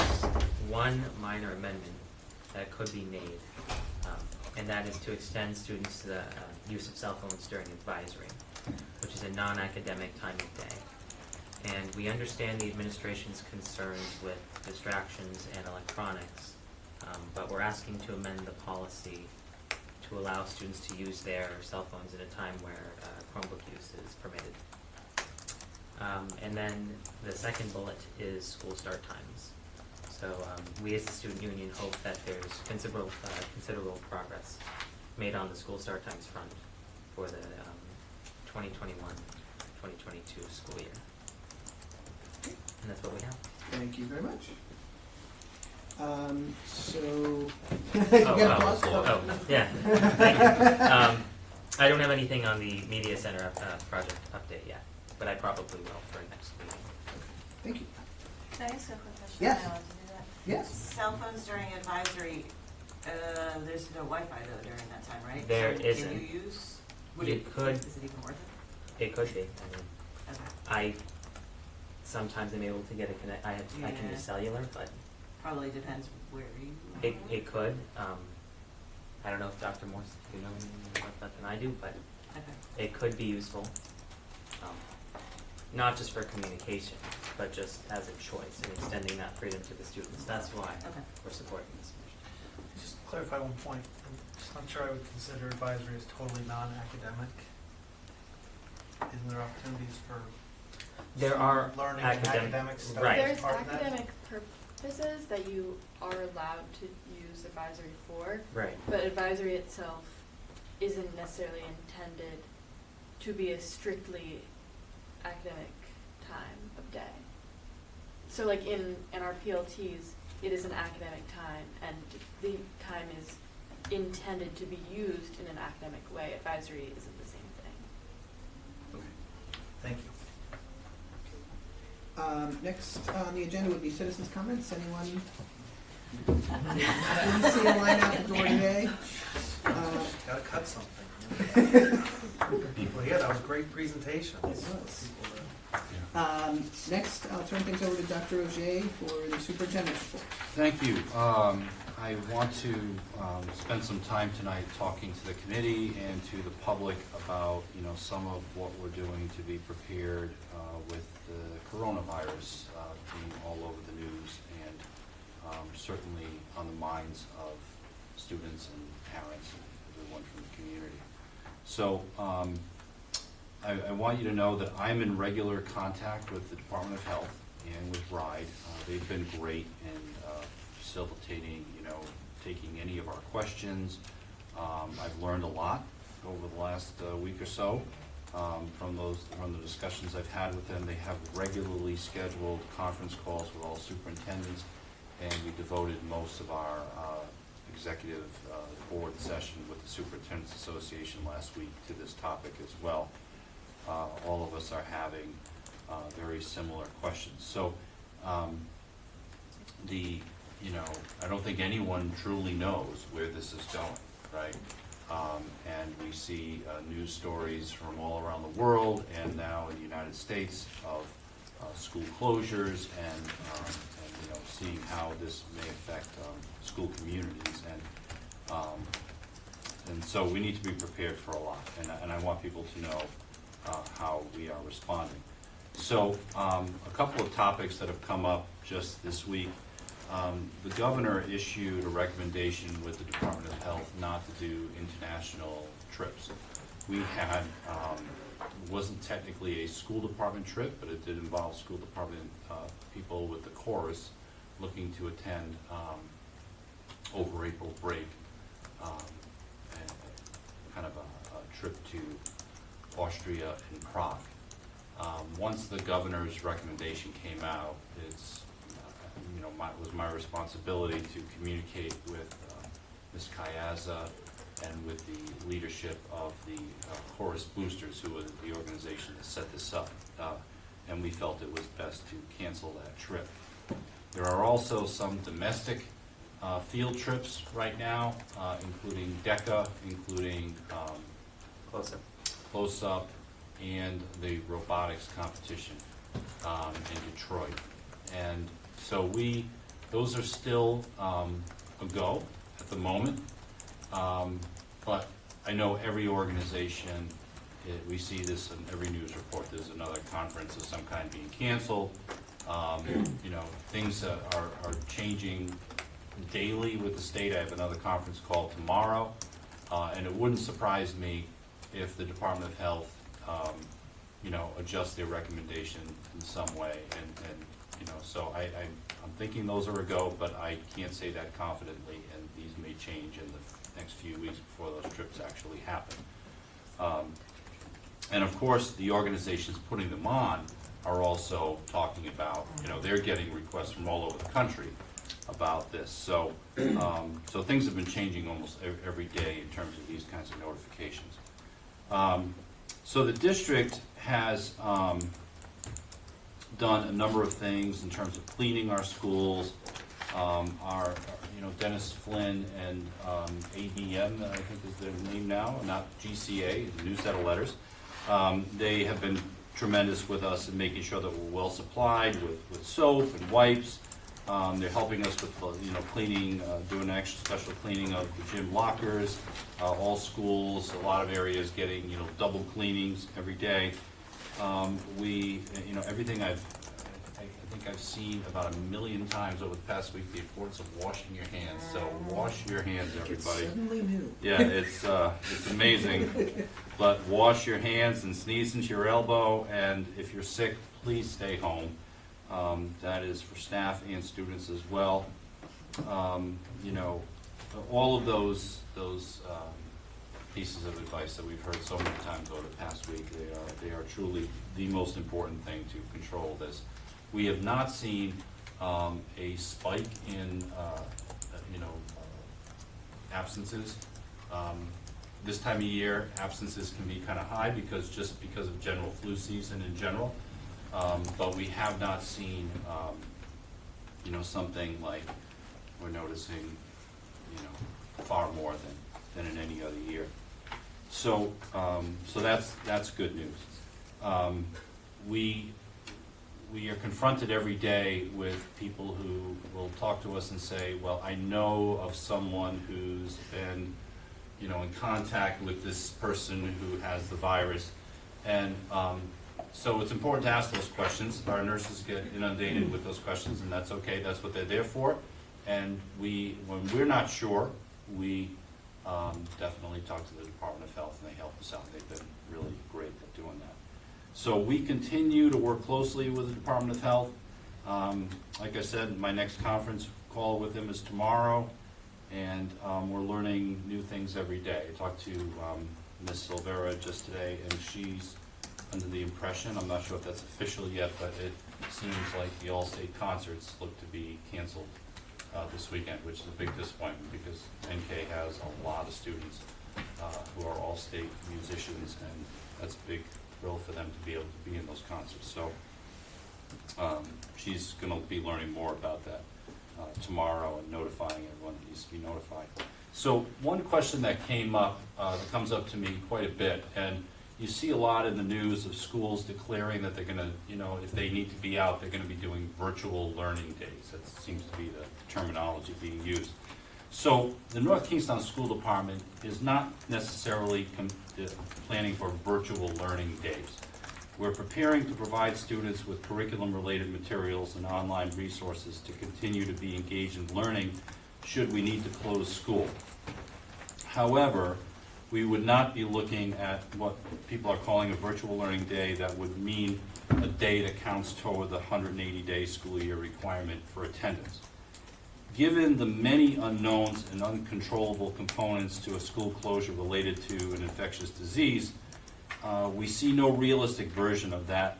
S10: one minor amendment that could be made, and that is to extend students to the use of cell phones during advisory, which is a non-academic time of day. And we understand the administration's concerns with distractions and electronics, but we're asking to amend the policy to allow students to use their cell phones at a time where Chromebook use is permitted. And then the second bullet is school start times. So we as the student union hope that there's considerable progress made on the school start times front for the 2021-2022 school year. And that's what we have.
S2: Thank you very much. So,
S10: yeah. Thank you. I don't have anything on the media center project update yet, but I probably will for next meeting.
S2: Thank you.
S6: Can I ask a quick question?
S2: Yes.
S6: Am I allowed to do that?
S2: Yes.
S6: Cell phones during advisory, there's no Wi-Fi though during that time, right?
S10: There
S6: so
S10: isn't.
S6: Can you use?
S10: It could.
S6: Is it even worth it?
S10: It could be. I mean,
S6: Okay.
S10: I sometimes am able to get a connect. I can use cellular, but
S6: Probably depends where you.
S10: it could. I don't know if Dr. Morse, you know anything about that than I do, but
S6: Okay.
S10: it could be useful. Not just for communication, but just as a choice and extending that freedom to the students. That's why we're supporting this mission.
S9: Just to clarify one point, I'm just not sure I would consider advisory as totally non-academic. Isn't there opportunities for
S10: There are
S9: learning
S10: academic-
S9: and academic stuff
S10: right.
S9: as
S11: There's
S9: part of that?
S11: academic purposes that you are allowed to use advisory for,
S10: Right.
S11: but advisory itself isn't necessarily intended to be a strictly academic time of day. So like in our PLTs, it is an academic time, and the time is intended to be used in an academic way. Advisory isn't the same thing.
S9: Thank you.
S2: Next on the agenda would be citizens' comments. Anyone? Didn't see a line out the door today.
S9: Gotta cut something. Well, yeah, that was a great presentation.
S2: It was. Next, I'll turn things over to Dr. Ogier for the superintendent's report.
S4: Thank you. I want to spend some time tonight talking to the committee and to the public about, some of what we're doing to be prepared with the coronavirus being all over the news and certainly on the minds of students and parents and everyone from the community. So I want you to know that I'm in regular contact with the Department of Health and with RIDE. They've been great in facilitating, taking any of our questions. I've learned a lot over the last week or so from the discussions I've had with them. They have regularly scheduled conference calls with all superintendents, and we devoted most of our executive board session with the Superintendents Association last week to this topic as well. All of us are having very similar questions. So I don't think anyone truly knows where this is going, right? And we see news stories from all around the world and now in the United States of school closures and seeing how this may affect school communities. And so we need to be prepared for a lot. And I want people to know how we are responding. So a couple of topics that have come up just this week. The governor issued a recommendation with the Department of Health not to do international trips. We had, it wasn't technically a school department trip, but it did involve school department people with the chorus looking to attend over April break, kind of a trip to Austria and Prague. Once the governor's recommendation came out, it's it was my responsibility to communicate with Ms. Kayaza and with the leadership of the Chorus Boosters, who was the organization that set this up, and we felt it was best to cancel that trip. There are also some domestic field trips right now, including DECA, including Close-Up, and the robotics competition in Detroit. And so those are still a go at the moment, but I know every organization, we see this in every news report, there's another conference of some kind being canceled. Things are changing daily with the state. I have another conference call tomorrow, and it wouldn't surprise me if the Department of Health adjust their recommendation in some way, and so I'm thinking those are a go, but I can't say that confidently, and these may change in the next few weeks before those trips actually happen. And of course, the organizations putting them on are also talking about, they're getting requests from all over the country about this. So, so things have been changing almost every day in terms of these kinds of notifications. So the district has done a number of things in terms of cleaning our schools. Dennis Flynn and ABM, I think is their name now, not GCA, the new set of letters. They have been tremendous with us in making sure that we're well supplied with soap and wipes. They're helping us with cleaning, doing extra special cleaning of the gym lockers. All schools, a lot of areas getting double cleanings every day. Everything I think I've seen about 1 million times over the past week, the importance of washing your hands. So wash your hands, everybody.
S2: It's suddenly new.
S4: Yeah, it's amazing. But wash your hands and sneeze into your elbow, and if you're sick, please stay home. That is for staff and students as well. You know, all of those pieces of advice that we've heard so many times over the past week, they are truly the most important thing to control this. We have not seen a spike in absences. This time of year, absences can be kind of high because of general flu season in general. But we have not seen, something like we're noticing, far more than in any other year. So that's good news. We are confronted every day with people who will talk to us and say, well, I know of someone who's been, in contact with this person who has the virus. And so it's important to ask those questions. Our nurses get inundated with those questions, and that's okay. That's what they're there for. And when we're not sure, we definitely talk to the Department of Health, and they help us out. They've been really great at doing that. So we continue to work closely with the Department of Health. Like I said, my next conference call with them is tomorrow, and we're learning new things every day. I talked to Ms. Silvera just today, and she's under the impression, I'm not sure if that's official yet, but it seems like the All-State concerts look to be canceled this weekend, which is a big disappointment because NK has a lot of students who are All-State musicians, and that's a big thrill for them to be able to be in those concerts. So she's going to be learning more about that tomorrow and notifying everyone that needs to be notified. So one question that came up, that comes up to me quite a bit, and you see a lot in the news of schools declaring that they're going to, if they need to be out, they're going to be doing virtual learning days. That seems to be the terminology being used. So the North Kingstown School Department is not necessarily planning for virtual learning days. We're preparing to provide students with curriculum-related materials and online resources to continue to be engaged in learning should we need to close school. However, we would not be looking at what people are calling a virtual learning day that would mean a day that counts toward the 180-day school year requirement for attendance. Given the many unknowns and uncontrollable components to a school closure related to an infectious disease, we see no realistic version of that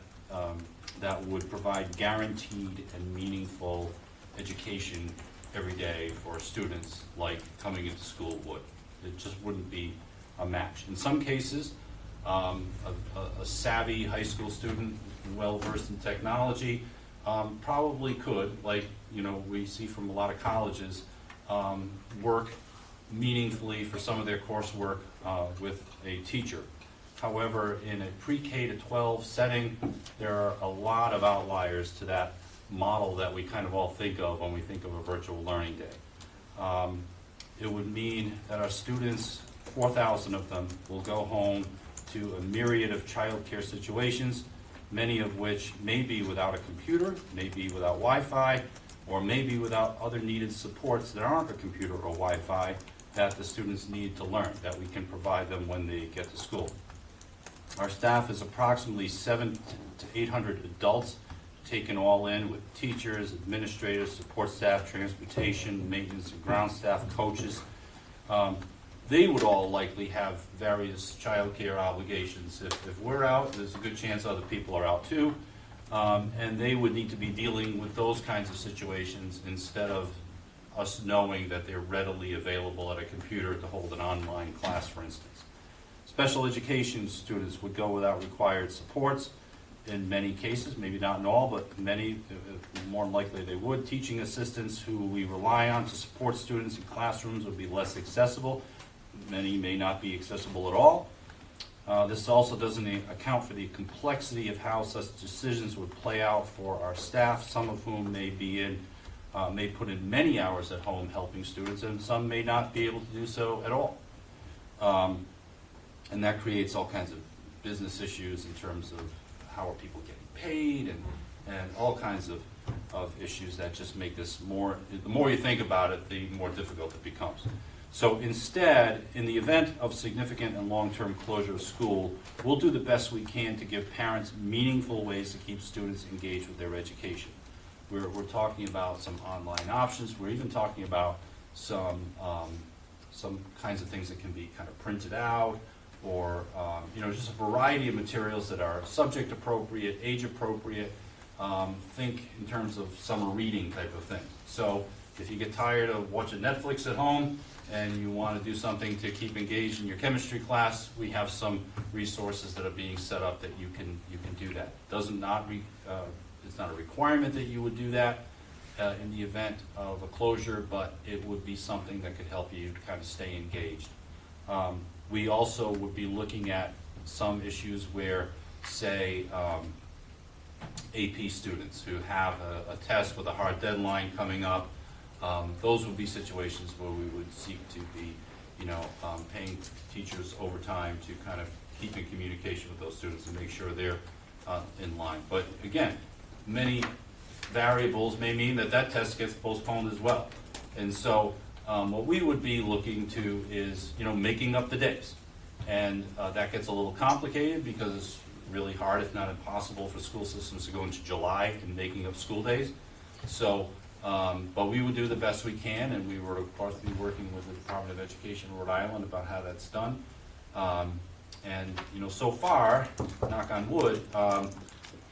S4: that would provide guaranteed and meaningful education every day for students like coming into school would. It just wouldn't be a match. In some cases, a savvy high school student, well-versed in technology, probably could, like we see from a lot of colleges, work meaningfully for some of their coursework with a teacher. However, in a pre-K to 12 setting, there are a lot of outliers to that model that we kind of all think of when we think of a virtual learning day. It would mean that our students, 4,000 of them, will go home to a myriad of childcare situations, many of which may be without a computer, may be without Wi-Fi, or maybe without other needed supports that aren't a computer or Wi-Fi that the students need to learn, that we can provide them when they get to school. Our staff is approximately 700 to 800 adults, taken all in with teachers, administrators, support staff, transportation, maintenance, and ground staff, coaches. They would all likely have various child care obligations. If we're out, there's a good chance other people are out too. And they would need to be dealing with those kinds of situations instead of us knowing that they're readily available at a computer to hold an online class, for instance. Special education students would go without required supports in many cases, maybe not in all, but many, more likely they would. Teaching assistants who we rely on to support students in classrooms would be less accessible. Many may not be accessible at all. This also doesn't account for the complexity of how such decisions would play out for our staff, some of whom may put in many hours at home helping students, and some may not be able to do so at all. And that creates all kinds of business issues in terms of how are people getting paid and all kinds of issues that just make this more, the more you think about it, the more difficult it becomes. So instead, in the event of significant and long-term closure of school, we'll do the best we can to give parents meaningful ways to keep students engaged with their education. We're talking about some online options. We're even talking about some kinds of things that can be kind of printed out, or just a variety of materials that are subject appropriate, age appropriate. Think in terms of summer reading type of thing. So if you get tired of watching Netflix at home and you want to do something to keep engaged in your chemistry class, we have some resources that are being set up that you can do that. It's not a requirement that you would do that in the event of a closure, but it would be something that could help you kind of stay engaged. We also would be looking at some issues where, say, AP students who have a test with a hard deadline coming up, those would be situations where we would seek to be, paying teachers overtime to kind of keep in communication with those students and make sure they're in line. But again, many variables may mean that test gets postponed as well. And so what we would be looking to is, making up the days. And that gets a little complicated because it's really hard, if not impossible, for school systems to go into July in making up school days. So, but we would do the best we can, and we would, of course, be working with the Department of Education of Rhode Island about how that's done. And, so far, knock on wood,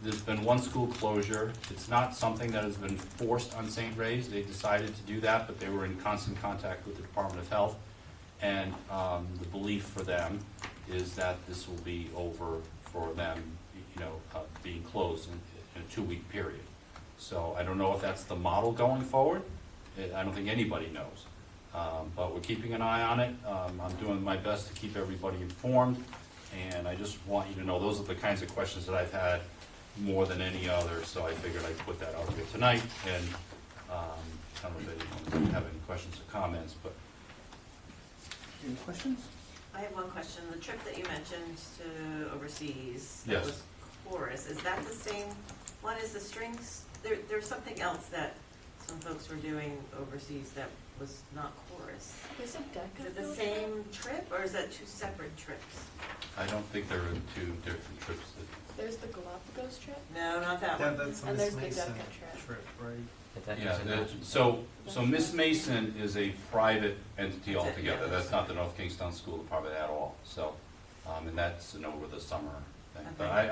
S4: there's been one school closure. It's not something that has been forced on St. Ray's. They decided to do that, but they were in constant contact with the Department of Health. And the belief for them is that this will be over for them, being closed in a 2-week period. So I don't know if that's the model going forward. I don't think anybody knows. But we're keeping an eye on it. I'm doing my best to keep everybody informed. And I just want you to know those are the kinds of questions that I've had more than any other. So I figured I'd put that out here tonight. And I don't know if anyone have any questions or comments, but.
S2: Any questions?
S6: I have one question. The trip that you mentioned to overseas, that
S4: Yes.
S6: was chorus, is that the same one as the strings? There's something else that some folks were doing overseas that was not chorus.
S11: There's a DECA
S6: Is it the
S11: field
S6: same trip, or is that two separate trips?
S4: I don't think there are two different trips.
S11: There's the Galapagos trip.
S6: No, not that
S9: Yeah,
S6: one.
S9: that's a
S11: And
S9: Miss
S11: there's the
S9: Mason
S11: DECA
S9: trip, right?
S4: Yeah, so Miss Mason is a private entity
S6: That's it,
S4: altogether.
S6: yeah.
S4: That's not the North Kingstown School Department at all. So, and that's an over the summer thing. But
S6: Okay.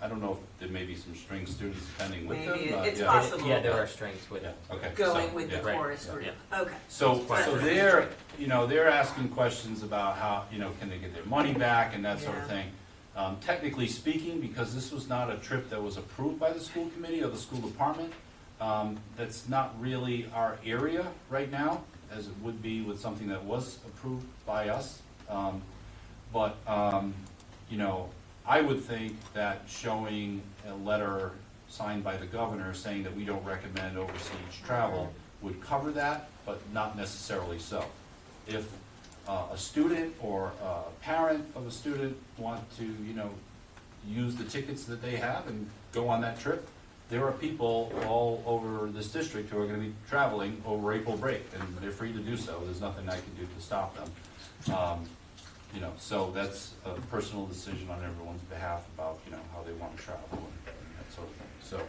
S4: I don't know if there may be some string students attending with them.
S6: Maybe
S4: but
S6: it's
S4: yeah.
S6: possible.
S10: Yeah, there are strengths with
S4: Yeah,
S10: it.
S4: okay.
S6: Going
S4: So,
S6: with the
S4: yeah.
S10: Right.
S6: chorus group.
S10: Yeah.
S6: Okay.
S4: So
S6: That's the same
S4: they're,
S6: trip.
S4: they're asking questions about how, can they get their money back and that sort of
S6: Yeah.
S4: thing. Technically speaking, because this was not a trip that was approved by the school committee or the school department, that's not really our area right now, as it would be with something that was approved by us. But I would think that showing a letter signed by the governor saying that we don't recommend overseas travel would cover that, but not necessarily so. If a student or a parent of a student want to, use the tickets that they have and go on that trip, there are people all over this district who are going to be traveling over April break, and they're free to do so. There's nothing I can do to stop them. So that's a personal decision on everyone's behalf about, how they want to travel and that sort of thing.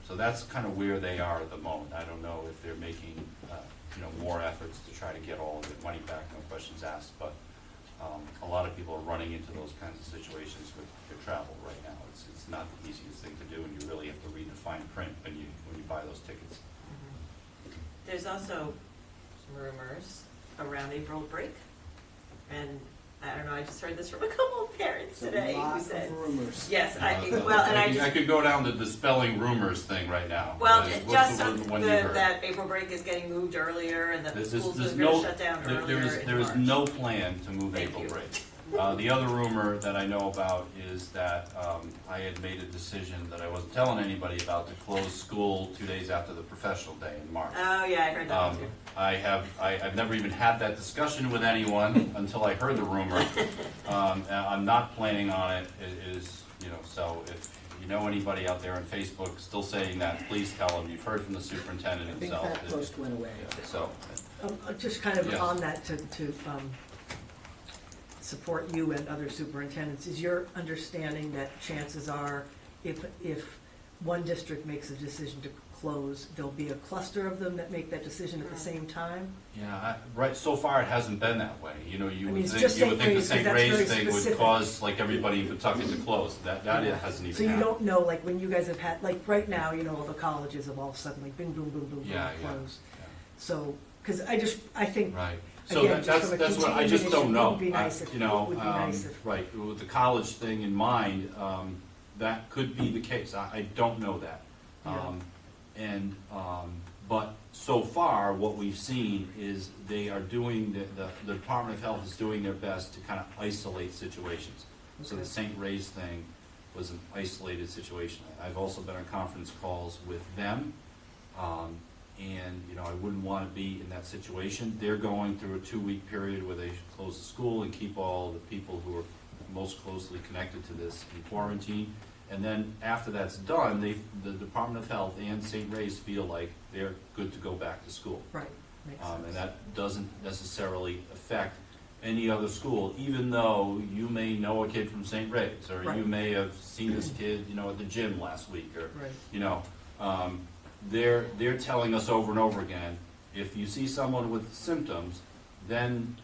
S4: So that's kind of where they are at the moment. I don't know if they're making, more efforts to try to get all of their money back, no questions asked, but a lot of people are running into those kinds of situations with their travel right now. It's not the easiest thing to do, and you really have to read the fine print when you buy those tickets.
S6: There's also some rumors around April break, and I don't know, I just heard this from a couple of parents today who said,
S2: rumors.
S6: yes, and
S4: I
S6: I
S4: could go down to dispelling rumors thing right now.
S6: well,
S4: What's
S6: just
S4: the one you heard?
S6: that April break is getting moved earlier, and that the
S4: There's
S6: schools are
S4: no-
S6: going to shut down
S4: There
S6: earlier in
S4: there is
S6: March.
S4: no plan to move
S6: Thank
S4: April
S6: you.
S4: break. The other rumor that I know about is that I had made a decision that I wasn't telling anybody about to close school 2 days after the professional day in March.
S6: Oh, yeah, I heard that one too.
S4: I've never even had that discussion with anyone until I heard the rumor. I'm not planning on it. It is, so if you know anybody out there on Facebook still saying that, please tell them you've heard from the superintendent
S2: I think
S4: himself.
S2: that post went away.
S4: So,
S12: Just kind of
S4: Yes.
S12: on that to support you and other superintendents, is your understanding that chances are if one district makes a decision to close, there'll be a cluster of them that make that decision at the same time.
S4: Yeah, right, so far it hasn't been that way. You know,
S12: I
S4: you
S12: mean,
S4: would
S12: it's
S4: think,
S12: just
S4: you would
S12: St.
S4: think the
S12: Ray's, 'cause
S4: St.
S12: that's
S4: Ray's
S12: very
S4: thing would
S12: specific.
S4: cause like everybody in Pawtucket to close. That hasn't even
S12: So you
S4: happened.
S12: don't know, like, when you guys have had, like, right now, you know, all the colleges have all suddenly bing, boom, boom, boom, boom,
S4: Yeah, yeah,
S12: closed. So, because I think,
S4: Right. So
S12: again, just from a
S4: that's what, I
S12: continuing
S4: just
S12: issue,
S4: don't know.
S12: It would be nice if,
S4: You know,
S12: it would be nice if,
S4: right, with the college thing in mind, that could be the case. I don't know that.
S12: Yeah.
S4: But so far, what we've seen is they are doing, the Department of Health is doing their best to kind of isolate situations. So the
S12: Okay.
S4: St. Ray's thing was an isolated situation. I've also been on conference calls with them, and, you know, I wouldn't want to be in that situation. They're going through a 2-week period where they close the school and keep all the people who are most closely connected to this in quarantine. And then after that's done, the Department of Health and St. Ray's feel like they're good to go back to school.
S12: right, makes
S4: And
S12: sense.
S4: that doesn't necessarily affect any other school, even though you may know a kid from St. Ray's, or you
S12: Right.
S4: may have seen this kid, you know, at the gym last week, or,
S12: Right.
S4: you know. They're telling us over and over again, if you see someone with symptoms, then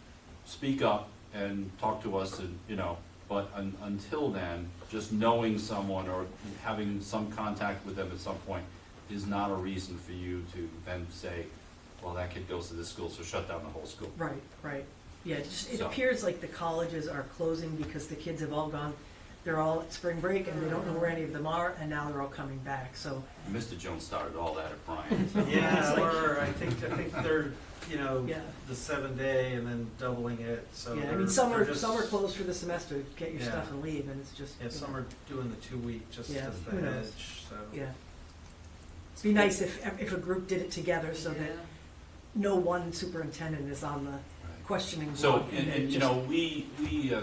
S4: speak up and talk to us, and, you know, but until then, just knowing someone or having some contact with them at some point is not a reason for you to then say, well, that kid goes to this school, so shut down the whole school.
S12: Right, right. Yeah, it
S4: So-
S12: appears like the colleges are closing because the kids have all gone, they're all at spring break and they don't know where any of them are, and now they're all coming back, so.
S4: Mr. Jones started all that at Bryant. so-
S9: Yeah,
S12: It's like-
S9: or I think they're, you know,
S12: Yeah.
S9: the 7-day and then doubling it, so
S12: Yeah, I
S9: they're,
S12: mean, some
S9: they're
S12: are,
S9: just.
S12: some are closed for the semester, get your
S9: Yeah.
S12: stuff and leave, and it's just.
S9: Yeah,
S12: you
S9: some
S12: know,
S9: are doing the 2-week just
S12: Yeah,
S9: as the
S12: who knows?
S9: hedge, so.
S12: Yeah. It'd be nice if a group did it together so that no one superintendent is on the
S4: Right.
S12: questioning board.
S4: So,
S12: then
S4: and you
S12: just-
S4: know, we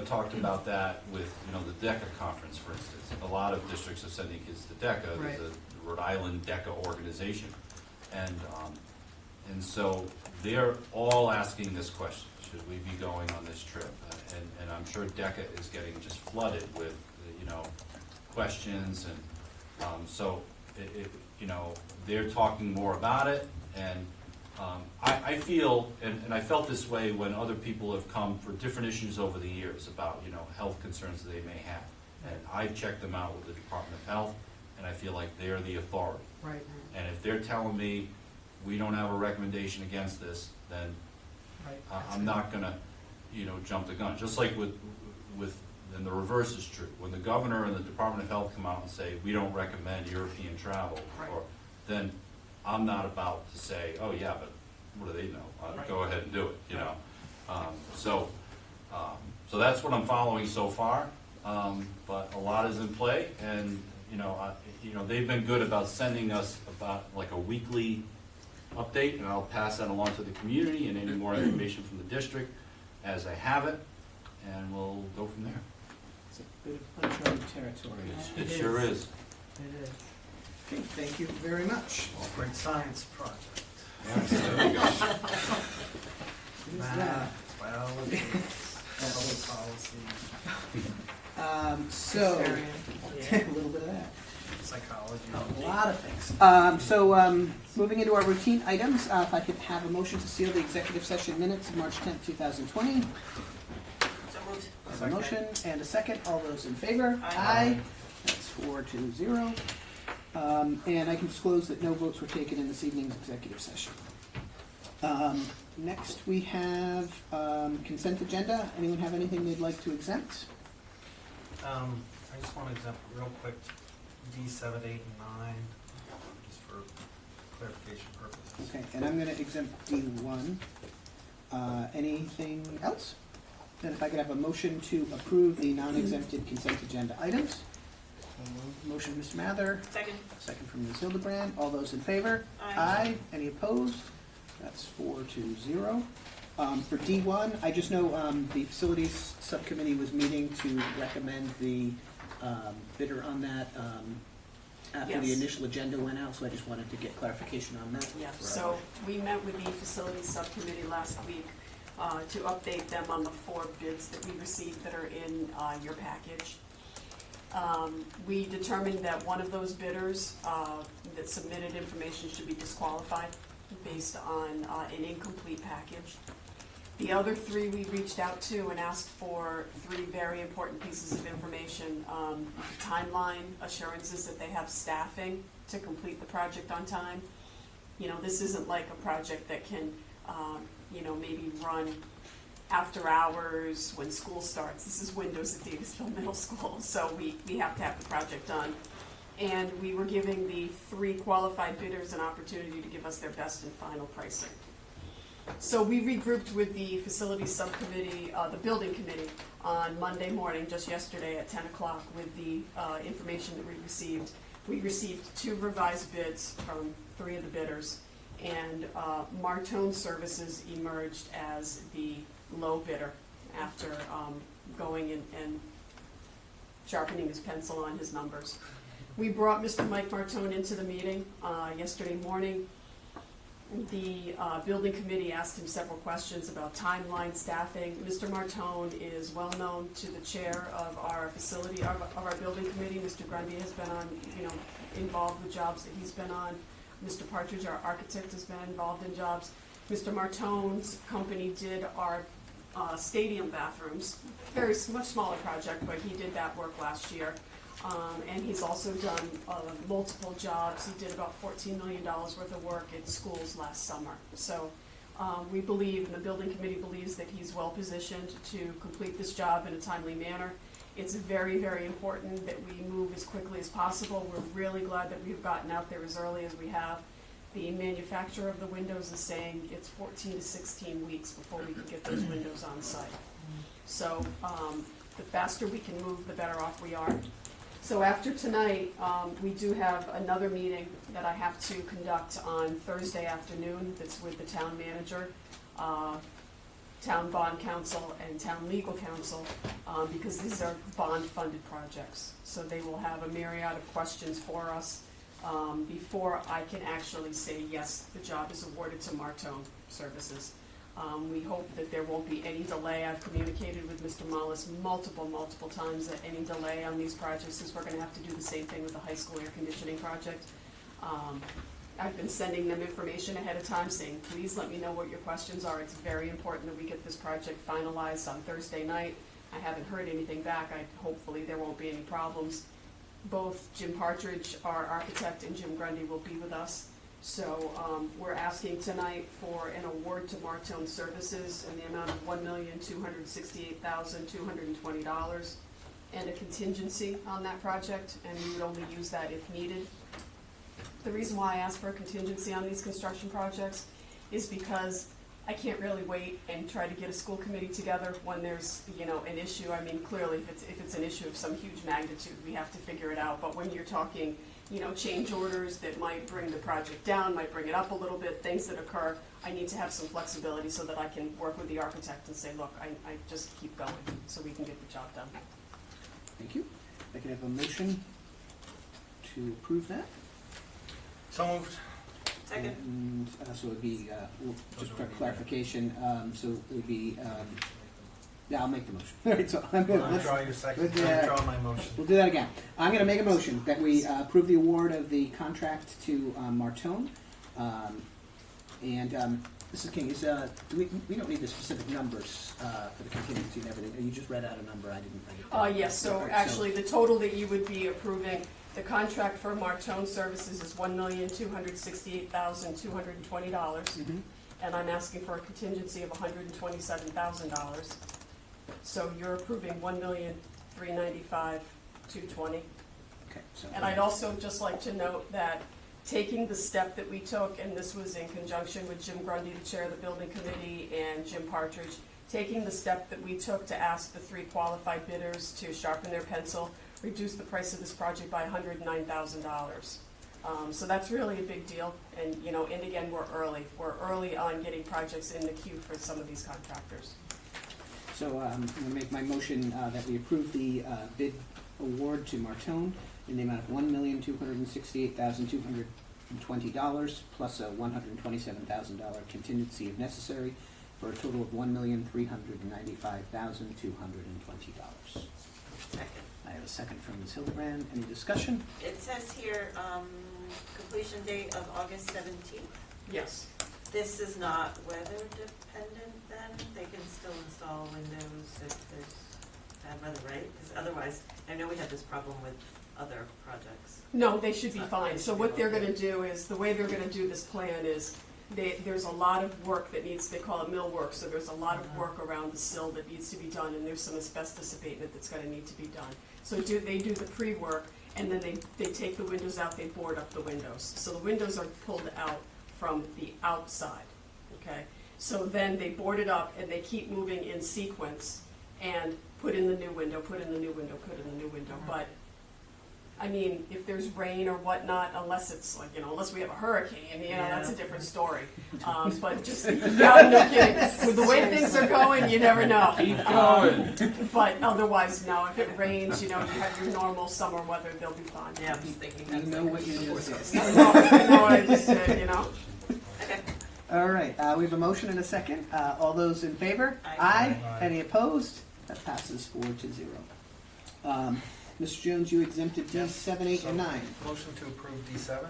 S4: talked about that with, you know, the DECA conference, for instance. A lot of districts are sending kids to DECA,
S12: Right.
S4: there's a Rhode Island DECA organization. And so they're all asking this question, should we be going on this trip? And I'm sure DECA is getting just flooded with, you know, questions, and so you know, they're talking more about it, and I feel, and I felt this way when other people have come for different issues over the years about, you know, health concerns that they may have. And I've checked them out with the Department of Health, and I feel like they're the authority.
S12: Right,
S4: And if they're telling me we don't have a recommendation against this, then
S12: right.
S4: I'm not gonna, you know, jump the gun. Just like with, then the reverse is true. When the governor and the Department of Health come out and say, we don't recommend European travel,
S12: Right.
S4: or, then I'm not about to say, oh yeah, but what do they know?
S12: Right.
S4: Go ahead and do it, you know? So that's what I'm following so far, but a lot is in play, and, you know, they've been good about sending us about like a weekly update, and I'll pass that along to the community and any more information from the district as I have it, and we'll go from there.
S2: It's a bit of uncharted territory.
S4: It
S12: It
S4: sure
S12: is.
S4: is.
S12: It is.
S2: Okay, thank you very much.
S9: Great science project.
S4: There you go.
S2: What is that?
S9: Biology, public policy,
S2: So,
S12: Historian.
S2: a little bit of that.
S9: psychology.
S2: A lot of things. Moving into our routine items, if I could have a motion to seal the executive session minutes of March 10th, 2020.
S6: So moved.
S2: I have a motion and a second. All those in favor?
S6: Aye.
S2: That's 4-0. And I can disclose that no votes were taken in this evening's executive session. Next, we have consent agenda. Anyone have anything they'd like to exempt?
S9: I just want to exempt real quick D 7, 8, and 9, just for clarification purposes.
S2: Okay, and I'm going to exempt D1. Anything else? Then if I could have a motion to approve the non-exempted consent agenda items. Motion, Mr. Mather.
S6: Second.
S2: Second from Ms. Hildebrand. All those in favor?
S6: Aye.
S2: Any opposed? That's 4-0. For D1, I just know the facilities subcommittee was meeting to recommend the bidder on that after the
S13: Yes.
S2: initial agenda went out, so I just wanted to get clarification on that.
S13: Yeah, so we met with the facilities subcommittee last week to update them on the 4 bids that we received that are in your package. We determined that one of those bidders that submitted information should be disqualified based on an incomplete package. The other three we reached out to and asked for three very important pieces of information. Timeline assurances that they have staffing to complete the project on time. You know, this isn't like a project that can, maybe run after hours when school starts. This is windows at Davisville Middle School, so we have to have the project done. And we were giving the three qualified bidders an opportunity to give us their best and final pricing. So we regrouped with the facilities subcommittee, the building committee, on Monday morning, just yesterday at 10 o'clock, with the information that we received. We received 2 revised bids from 3 of the bidders, and Martone Services emerged as the low bidder after going and sharpening his pencil on his numbers. We brought Mr. Mike Martone into the meeting yesterday morning. The building committee asked him several questions about timeline, staffing. Mr. Martone is well known to the chair of our facility, of our building committee. Mr. Grundy has been on, involved with jobs that he's been on. Mr. Partridge, our architect, has been involved in jobs. Mr. Martone's company did our stadium bathrooms, very much smaller project, but he did that work last year. And he's also done multiple jobs. He did about $14 million worth of work at schools last summer. So we believe, and the building committee believes, that he's well positioned to complete this job in a timely manner. It's very, very important that we move as quickly as possible. We're really glad that we've gotten out there as early as we have. The manufacturer of the windows is saying it's 14 to 16 weeks before we can get those windows on site. So the faster we can move, the better off we are. So after tonight, we do have another meeting that I have to conduct on Thursday afternoon that's with the town manager, town bond counsel, and town legal counsel, because these are bond-funded projects. So they will have a myriad of questions for us before I can actually say, yes, the job is awarded to Martone Services. We hope that there won't be any delay. I've communicated with Mr. Mollis multiple times that any delay on these projects is we're going to have to do the same thing with the high school air conditioning project. I've been sending them information ahead of time saying, please let me know what your questions are. It's very important that we get this project finalized on Thursday night. I haven't heard anything back. Hopefully there won't be any problems. Both Jim Partridge, our architect, and Jim Grundy will be with us. So we're asking tonight for an award to Martone Services in the amount of $1,268,220 and a contingency on that project, and we would only use that if needed. The reason why I ask for a contingency on these construction projects is because I can't really wait and try to get a school committee together when there's, an issue. I mean, clearly, if it's an issue of some huge magnitude, we have to figure it out. But when you're talking, change orders that might bring the project down, might bring it up a little bit, things that occur, I need to have some flexibility so that I can work with the architect and say, look, I just keep going so we can get the job done.
S2: Thank you. I can have a motion to approve that.
S9: So moved.
S6: Second.
S2: And so it would be, just for clarification, so it would be, yeah, I'll make the motion. All right, so I'm gonna,
S9: Withdraw your second.
S2: withdraw
S9: Withdraw my motion.
S2: We'll do that again. I'm going to make a motion that we approve the award of the contract to Martone. Mrs. King, we don't need the specific numbers for the contingency and everything. You just read out a number. I didn't.
S13: Yes, so actually the total that you would be approving, the contract for Martone Services is $1,268,220.
S2: Mm-hmm.
S13: And I'm asking for a contingency of $127,000. So you're approving $1,395,220.
S2: Okay. So
S13: And I'd also just like to note that taking the step that we took, and this was in conjunction with Jim Grundy, the chair of the building committee, and Jim Partridge, taking the step that we took to ask the 3 qualified bidders to sharpen their pencil, reduce the price of this project by $109,000. So that's really a big deal, and and again, we're early. We're early on getting projects in the queue for some of these contractors.
S2: So I'm going to make my motion that we approve the bid award to Martone in the amount of $1,268,220 plus a $127,000 contingency if necessary, for a total of $1,395,220.
S6: Second.
S2: I have a second from Ms. Hildebrand. Any discussion?
S6: It says here, completion date of August 17th.
S13: Yes.
S6: This is not weather dependent then? They can still install windows if there's bad weather, right? Because otherwise, I know we had this problem with other projects.
S13: No, they should be fine. So what they're gonna do is, the way they're gonna do this plan is, there's a lot of work that needs, they call it mill work, so there's a lot of work around the sill that needs to be done, and there's some asbestos abatement that's gonna need to be done. So they do the pre-work, and then they take the windows out, they board up the windows. So the windows are pulled out from the outside, okay? So then they board it up, and they keep moving in sequence, and put in the new window, put in the new window, put in the new window. But, I mean, if there's rain or whatnot, unless it's like, unless we have a hurricane, that's a different story. But just, no kidding. With the way things are going, you never know.
S8: Keep going.
S13: But otherwise, no, if it rains, you have your normal summer weather, they'll be fine.
S6: Yeah, I'm just thinking
S2: You
S6: that's.
S2: know what you just
S13: I
S2: said.
S13: know what I just said,
S6: Okay.
S2: All right, we have a motion and a second. All those in favor?
S6: Aye.
S9: Aye.
S2: Any opposed? That passes 4-0. Mr. Jones, you exempted D7, 8, and 9.
S9: Motion to approve D7?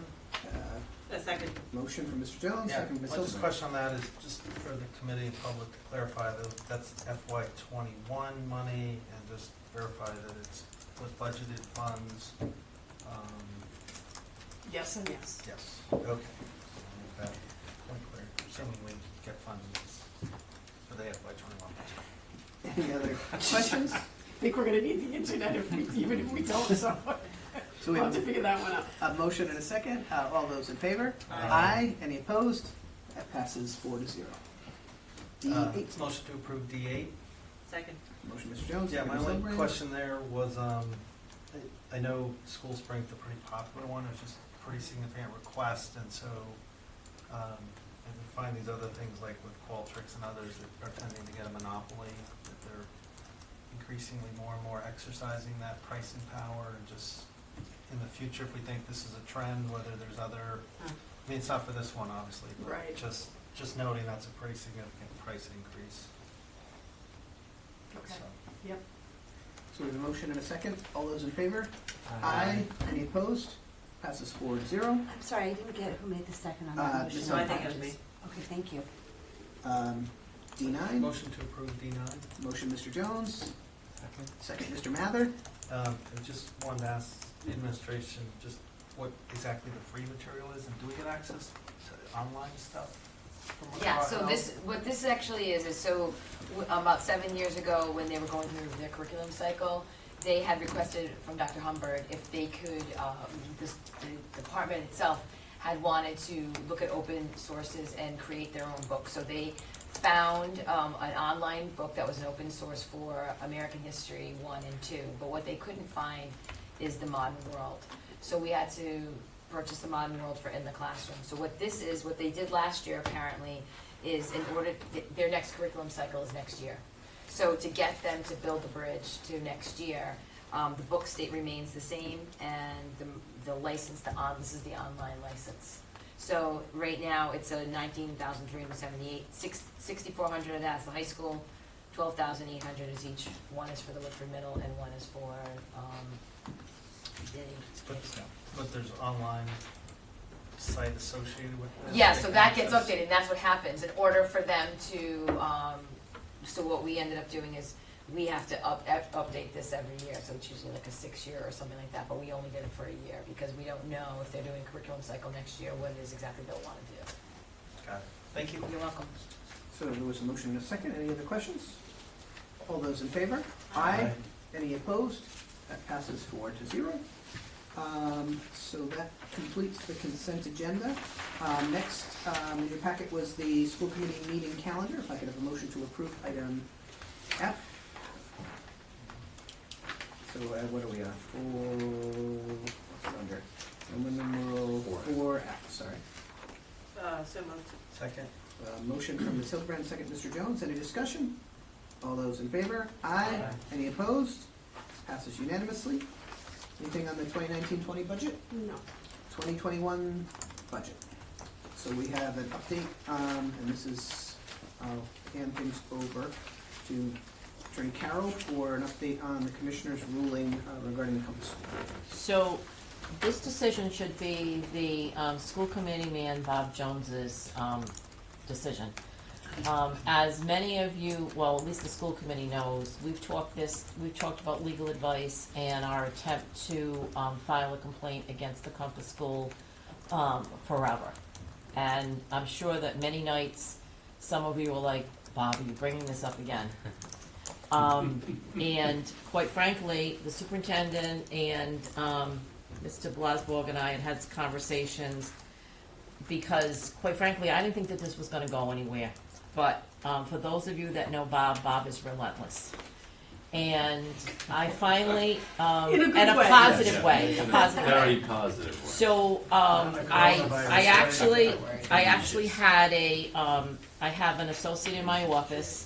S6: A second.
S2: Motion from Mr. Jones,
S9: Yeah,
S2: second from Ms.
S9: my just
S2: Hildebrand.
S9: question on that is just for the committee and public to clarify that that's FY '21 money and just verify that it's with budgeted funds.
S13: Yes and yes.
S9: Yes, okay. I'll make that point clear, assuming we get funds for the FY '21 budget.
S2: Any other questions?
S13: I think we're gonna need the internet even if we don't, so
S2: So we
S13: we'll have to
S2: have
S13: figure that one out.
S2: a motion and a second. All those in favor?
S6: Aye.
S2: Any opposed? That passes 4-0. D8.
S9: Motion to approve D8.
S6: Second.
S2: Motion, Mr. Jones.
S9: Yeah,
S2: second
S9: my
S2: Ms.
S9: only
S2: Hildebrand.
S9: question there was, I know School Spring's a pretty popular one, it's just a pretty significant request, and so, and we find these other things like with Qualtrics and others that are tending to get a monopoly, that they're increasingly more and more exercising that pricing power, and just in the future, if we think this is a trend, whether there's other, I mean, it's not for this one, obviously, but
S13: Right.
S9: just noting that's a pretty significant price increase.
S13: Okay.
S9: So.
S13: Yep.
S2: So we have a motion and a second. All those in favor? Aye. Any opposed? Passes 4-0.
S3: I'm sorry, I didn't get who made the second on that motion.
S2: Ms.
S6: So I think it was me.
S3: Okay, thank you.
S2: D9.
S9: Motion to approve D9.
S2: Motion, Mr. Jones. Second, Mr. Mather.
S9: I just wanted to ask the administration just what exactly the free material is, and do we get access to online stuff? from
S14: Yeah,
S9: our
S14: so
S9: help?
S14: what this actually is so about 7 years ago, when they were going through their curriculum cycle, they had requested from Dr. Humbird if they could, the department itself had wanted to look at open sources and create their own book. So they found an online book that was an open source for American History 1 and 2, but what they couldn't find is the Modern World. So we had to purchase the Modern World for in the classroom. So what this is, what they did last year apparently, is in order, their next curriculum cycle is next year. So to get them to build the bridge to next year, the book state remains the same, and the license, this is the online license. So right now, it's a $19,378, $6,400 of that's the high school, $12,800 is each. One is for the Whitford Middle, and one is for
S9: But there's online site associated with this?
S14: Yeah,
S9: They
S14: so
S9: can
S14: that gets
S9: access-
S14: updated, and that's what happens. In order for them to, so what we ended up doing is, we have to update this every year, so it's usually like a 6-year or something like that, but we only did it for a year, because we don't know if they're doing curriculum cycle next year, what it is exactly they'll want to do.
S9: Got it. Thank you.
S14: You're welcome.
S2: So there was a motion and a second. Any other questions? All those in favor?
S9: Aye.
S2: Any opposed? That passes 4-0. So that completes the consent agenda. Next, in your packet was the school committee meeting calendar. If I could have a motion to approve item F. So what are we on? What's it under? Roman numeral 4F, sorry.
S6: So moved.
S9: Second.
S2: Motion from Ms. Hildebrand, second Mr. Jones. Any discussion? All those in favor? Aye.
S9: Aye.
S2: Any opposed? Passes unanimously. Anything on the 2019-20 budget?
S13: No.
S2: 2021 budget. So we have an update, and this is, I'll hand things over to Attorney Carroll for an update on the Commissioner's ruling regarding the Compass School.
S15: So, this decision should be the school committee man Bob Jones's decision. As many of you, well, at least the school committee knows, we've talked about legal advice and our attempt to file a complaint against the Compass School forever. And I'm sure that many nights, some of you are like, Bob, are you bringing this up again? And quite frankly, the superintendent and Mr. Blasborg and I had conversations because, quite frankly, I didn't think that this was going to go anywhere. But for those of you that know Bob, Bob is relentless. And I finally,
S13: In a good
S15: in a
S13: way.
S15: positive way, a positive way.
S4: Very positive.
S15: So I actually had I have an associate in my office,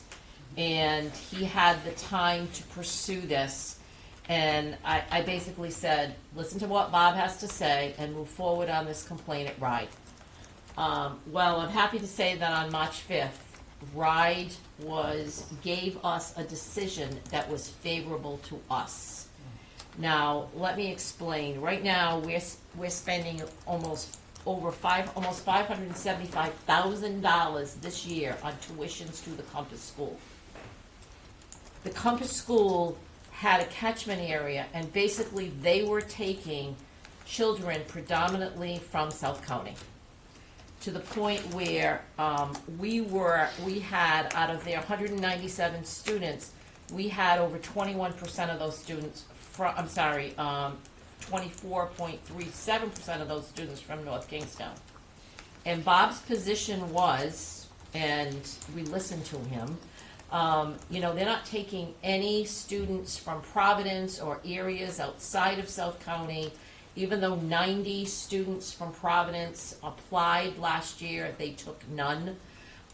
S15: and he had the time to pursue this. And I basically said, listen to what Bob has to say and move forward on this complaint at RIDE. Well, I'm happy to say that on March 5th, RIDE gave us a decision that was favorable to us. Now, let me explain. Right now, we're spending almost $575,000 this year on tuitions through the Compass School. The Compass School had a catchment area, and basically they were taking children predominantly from South County, to the point where we had, out of their 197 students, we had over 21% of those students from, 24.37% of those students from North Kingstown. And Bob's position was, and we listened to him, they're not taking any students from Providence or areas outside of South County. Even though 90 students from Providence applied last year, they took none.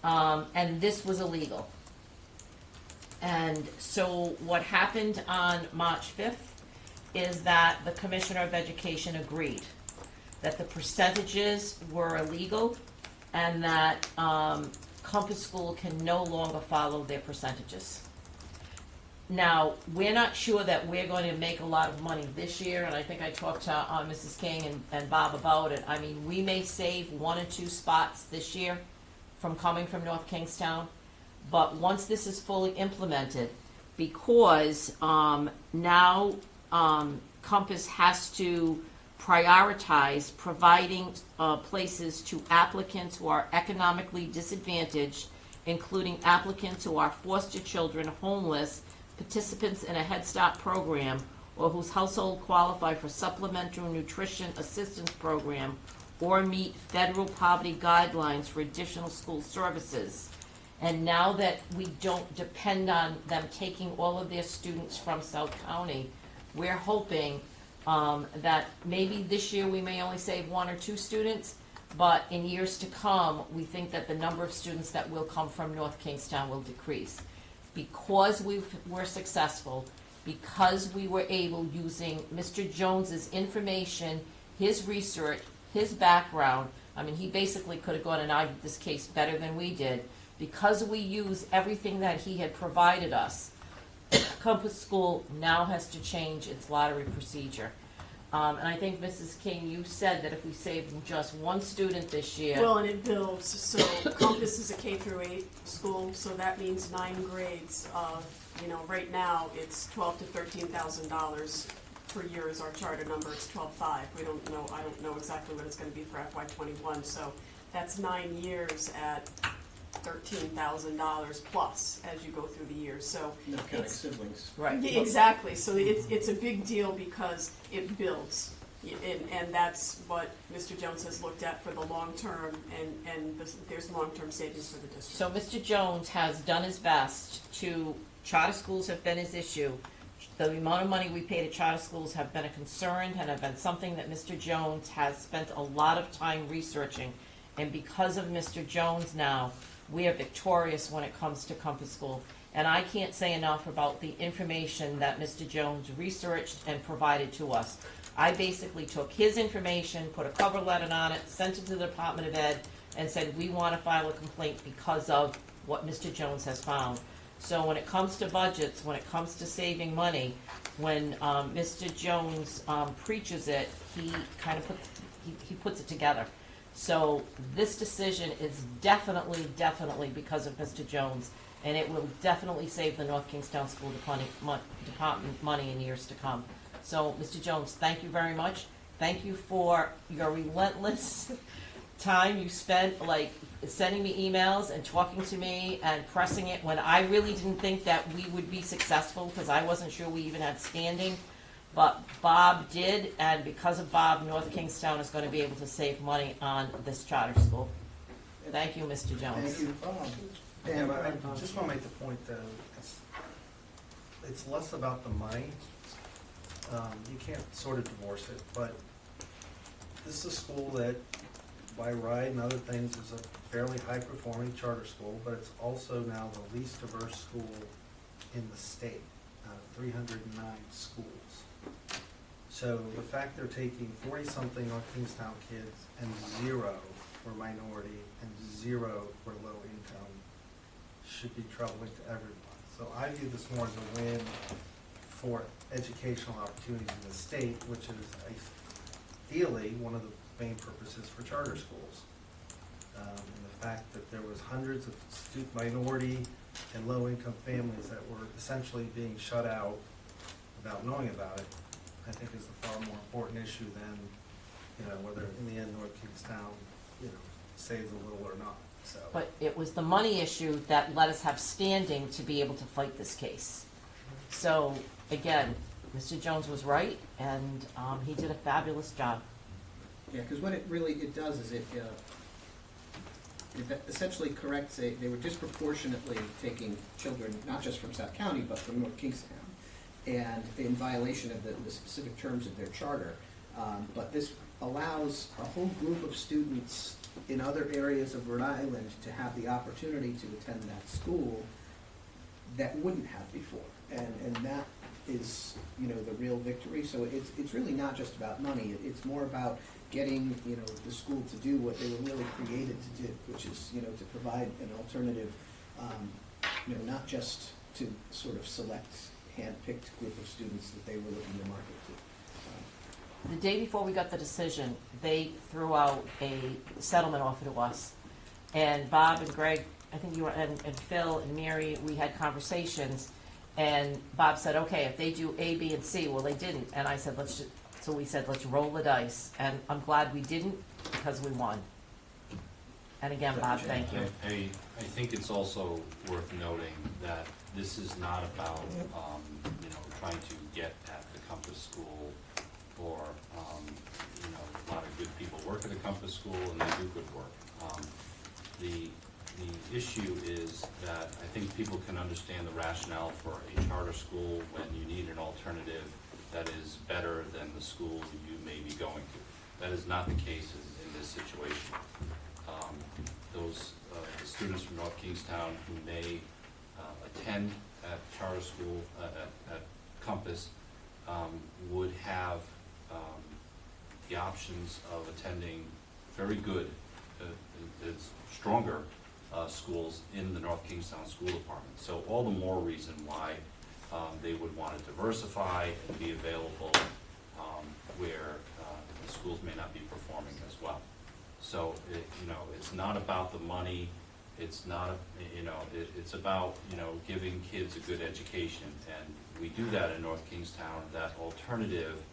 S15: And this was illegal. And so what happened on March 5th is that the Commissioner of Education agreed that the percentages were illegal and that Compass School can no longer follow their percentages. Now, we're not sure that we're going to make a lot of money this year, and I think I talked to Mrs. King and Bob about it. I mean, we may save 1 or 2 spots this year from coming from North Kingstown, but once this is fully implemented, because now Compass has to prioritize providing places to applicants who are economically disadvantaged, including applicants who are foster children, homeless, participants in a Head Start program, or whose household qualify for supplemental nutrition assistance program or meet federal poverty guidelines for additional school services. And now that we don't depend on them taking all of their students from South County, we're hoping that maybe this year we may only save 1 or 2 students, but in years to come, we think that the number of students that will come from North Kingstown will decrease. Because we were successful, because we were able, using Mr. Jones's information, his research, his background, I mean, he basically could have gone and argued this case better than we did. Because we use everything that he had provided us, Compass School now has to change its lottery procedure. And I think, Mrs. King, you said that if we saved just 1 student this year.
S13: Well, and it builds, so Compass is a K-8 school, so that means 9 grades of, right now, it's $12,000 to $13,000 per year is our charter number, it's 12.5. I don't know exactly what it's gonna be for FY21, so that's 9 years at $13,000 plus as you go through the years, so.
S2: No counting siblings.
S15: Right.
S13: Yeah, exactly, so it's a big deal because it builds. And that's what Mr. Jones has looked at for the long term, and there's long-term savings for the district.
S15: So Mr. Jones has done his best to, charter schools have been his issue. The amount of money we pay to charter schools have been a concern and have been something that Mr. Jones has spent a lot of time researching. And because of Mr. Jones now, we are victorious when it comes to Compass School. And I can't say enough about the information that Mr. Jones researched and provided to us. I basically took his information, put a cover letter on it, sent it to the Department of Ed, and said, we want to file a complaint because of what Mr. Jones has found. So when it comes to budgets, when it comes to saving money, when Mr. Jones preaches it, he kind of he puts it together. So this decision is definitely because of Mr. Jones, and it will definitely save the North Kingstown School Department money in years to come. So, Mr. Jones, thank you very much. Thank you for your relentless time you spent, like, sending me emails and talking to me and pressing it when I really didn't think that we would be successful, because I wasn't sure we even had standing. But Bob did, and because of Bob, North Kingstown is going to be able to save money on this charter school. Thank you, Mr. Jones.
S2: Thank you.
S9: Yeah, but I just want to make the point though, it's less about the money. You can't sort of divorce it, but this is a school that, by right and other things, is a fairly high-performing charter school, but it's also now the least diverse school in the state, 309 schools. So the fact they're taking 40-something North Kingstown kids and 0 were minority and 0 were low income should be troubling to everyone. So I view this more as a win for educational opportunities in the state, which is ideally one of the main purposes for charter schools. And the fact that there was hundreds of minority and low-income families that were essentially being shut out without knowing about it, I think is the far more important issue than, whether in the end North Kingstown, saves a little or not. So.
S15: But it was the money issue that let us have standing to be able to fight this case. So, again, Mr. Jones was right, and he did a fabulous job.
S2: Yeah, because what it does is it essentially corrects they were disproportionately taking children, not just from South County, but from North Kingstown, and in violation of the specific terms of their charter. But this allows a whole group of students in other areas of Rhode Island to have the opportunity to attend that school that wouldn't have before. And that is, the real victory. So it's really not just about money. It's more about getting, the school to do what they were really created to do, which is, to provide an alternative, not just to sort of select hand-picked group of students that they were looking to market to.
S15: The day before we got the decision, they threw out a settlement offer to us. And Bob and Greg, I think you were, and Phil and Mary, we had conversations. And Bob said, okay, if they do A, B, and C, well, they didn't. And I said, so we said, let's roll the dice. And I'm glad we didn't, because we won. And again, Bob, thank you.
S4: I think it's also worth noting that this is not about, trying to get at the Compass School, or, a lot of good people work at the Compass School and they do good work. The issue is that I think people can understand the rationale for a charter school when you need an alternative that is better than the school you may be going to. That is not the case in this situation. The students from North Kingstown who may attend at charter school, at Compass, would have the options of attending very good, stronger schools in the North Kingstown School Department. So all the more reason why they would want to diversify and be available where the schools may not be performing as well. So it's not about the money. It's not, it's about, giving kids a good education. And we do that in North Kingstown. That alternative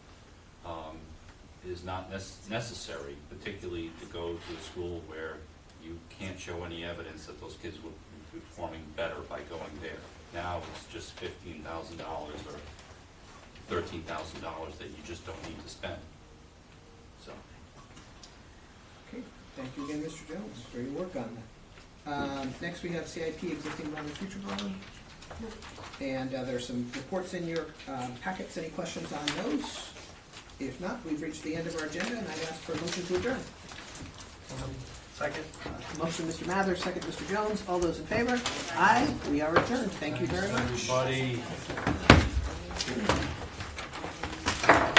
S4: is not necessary, particularly to go to a school where you can't show any evidence that those kids will be performing better by going there. Now it's just $15,000 or $13,000 that you just don't need to spend. So.
S2: Okay, thank you again, Mr. Jones, for your work on that. Next we have CIP, existing enrollment, future enrollment. And there's some reports in your packets. Any questions on those? If not, we've reached the end of our agenda, and I'd ask for a motion to adjourn.
S9: Second.
S2: Motion, Mr. Mather, second, Mr. Jones. All those in favor? Aye. We are adjourned. Thank you very much.
S4: Everybody.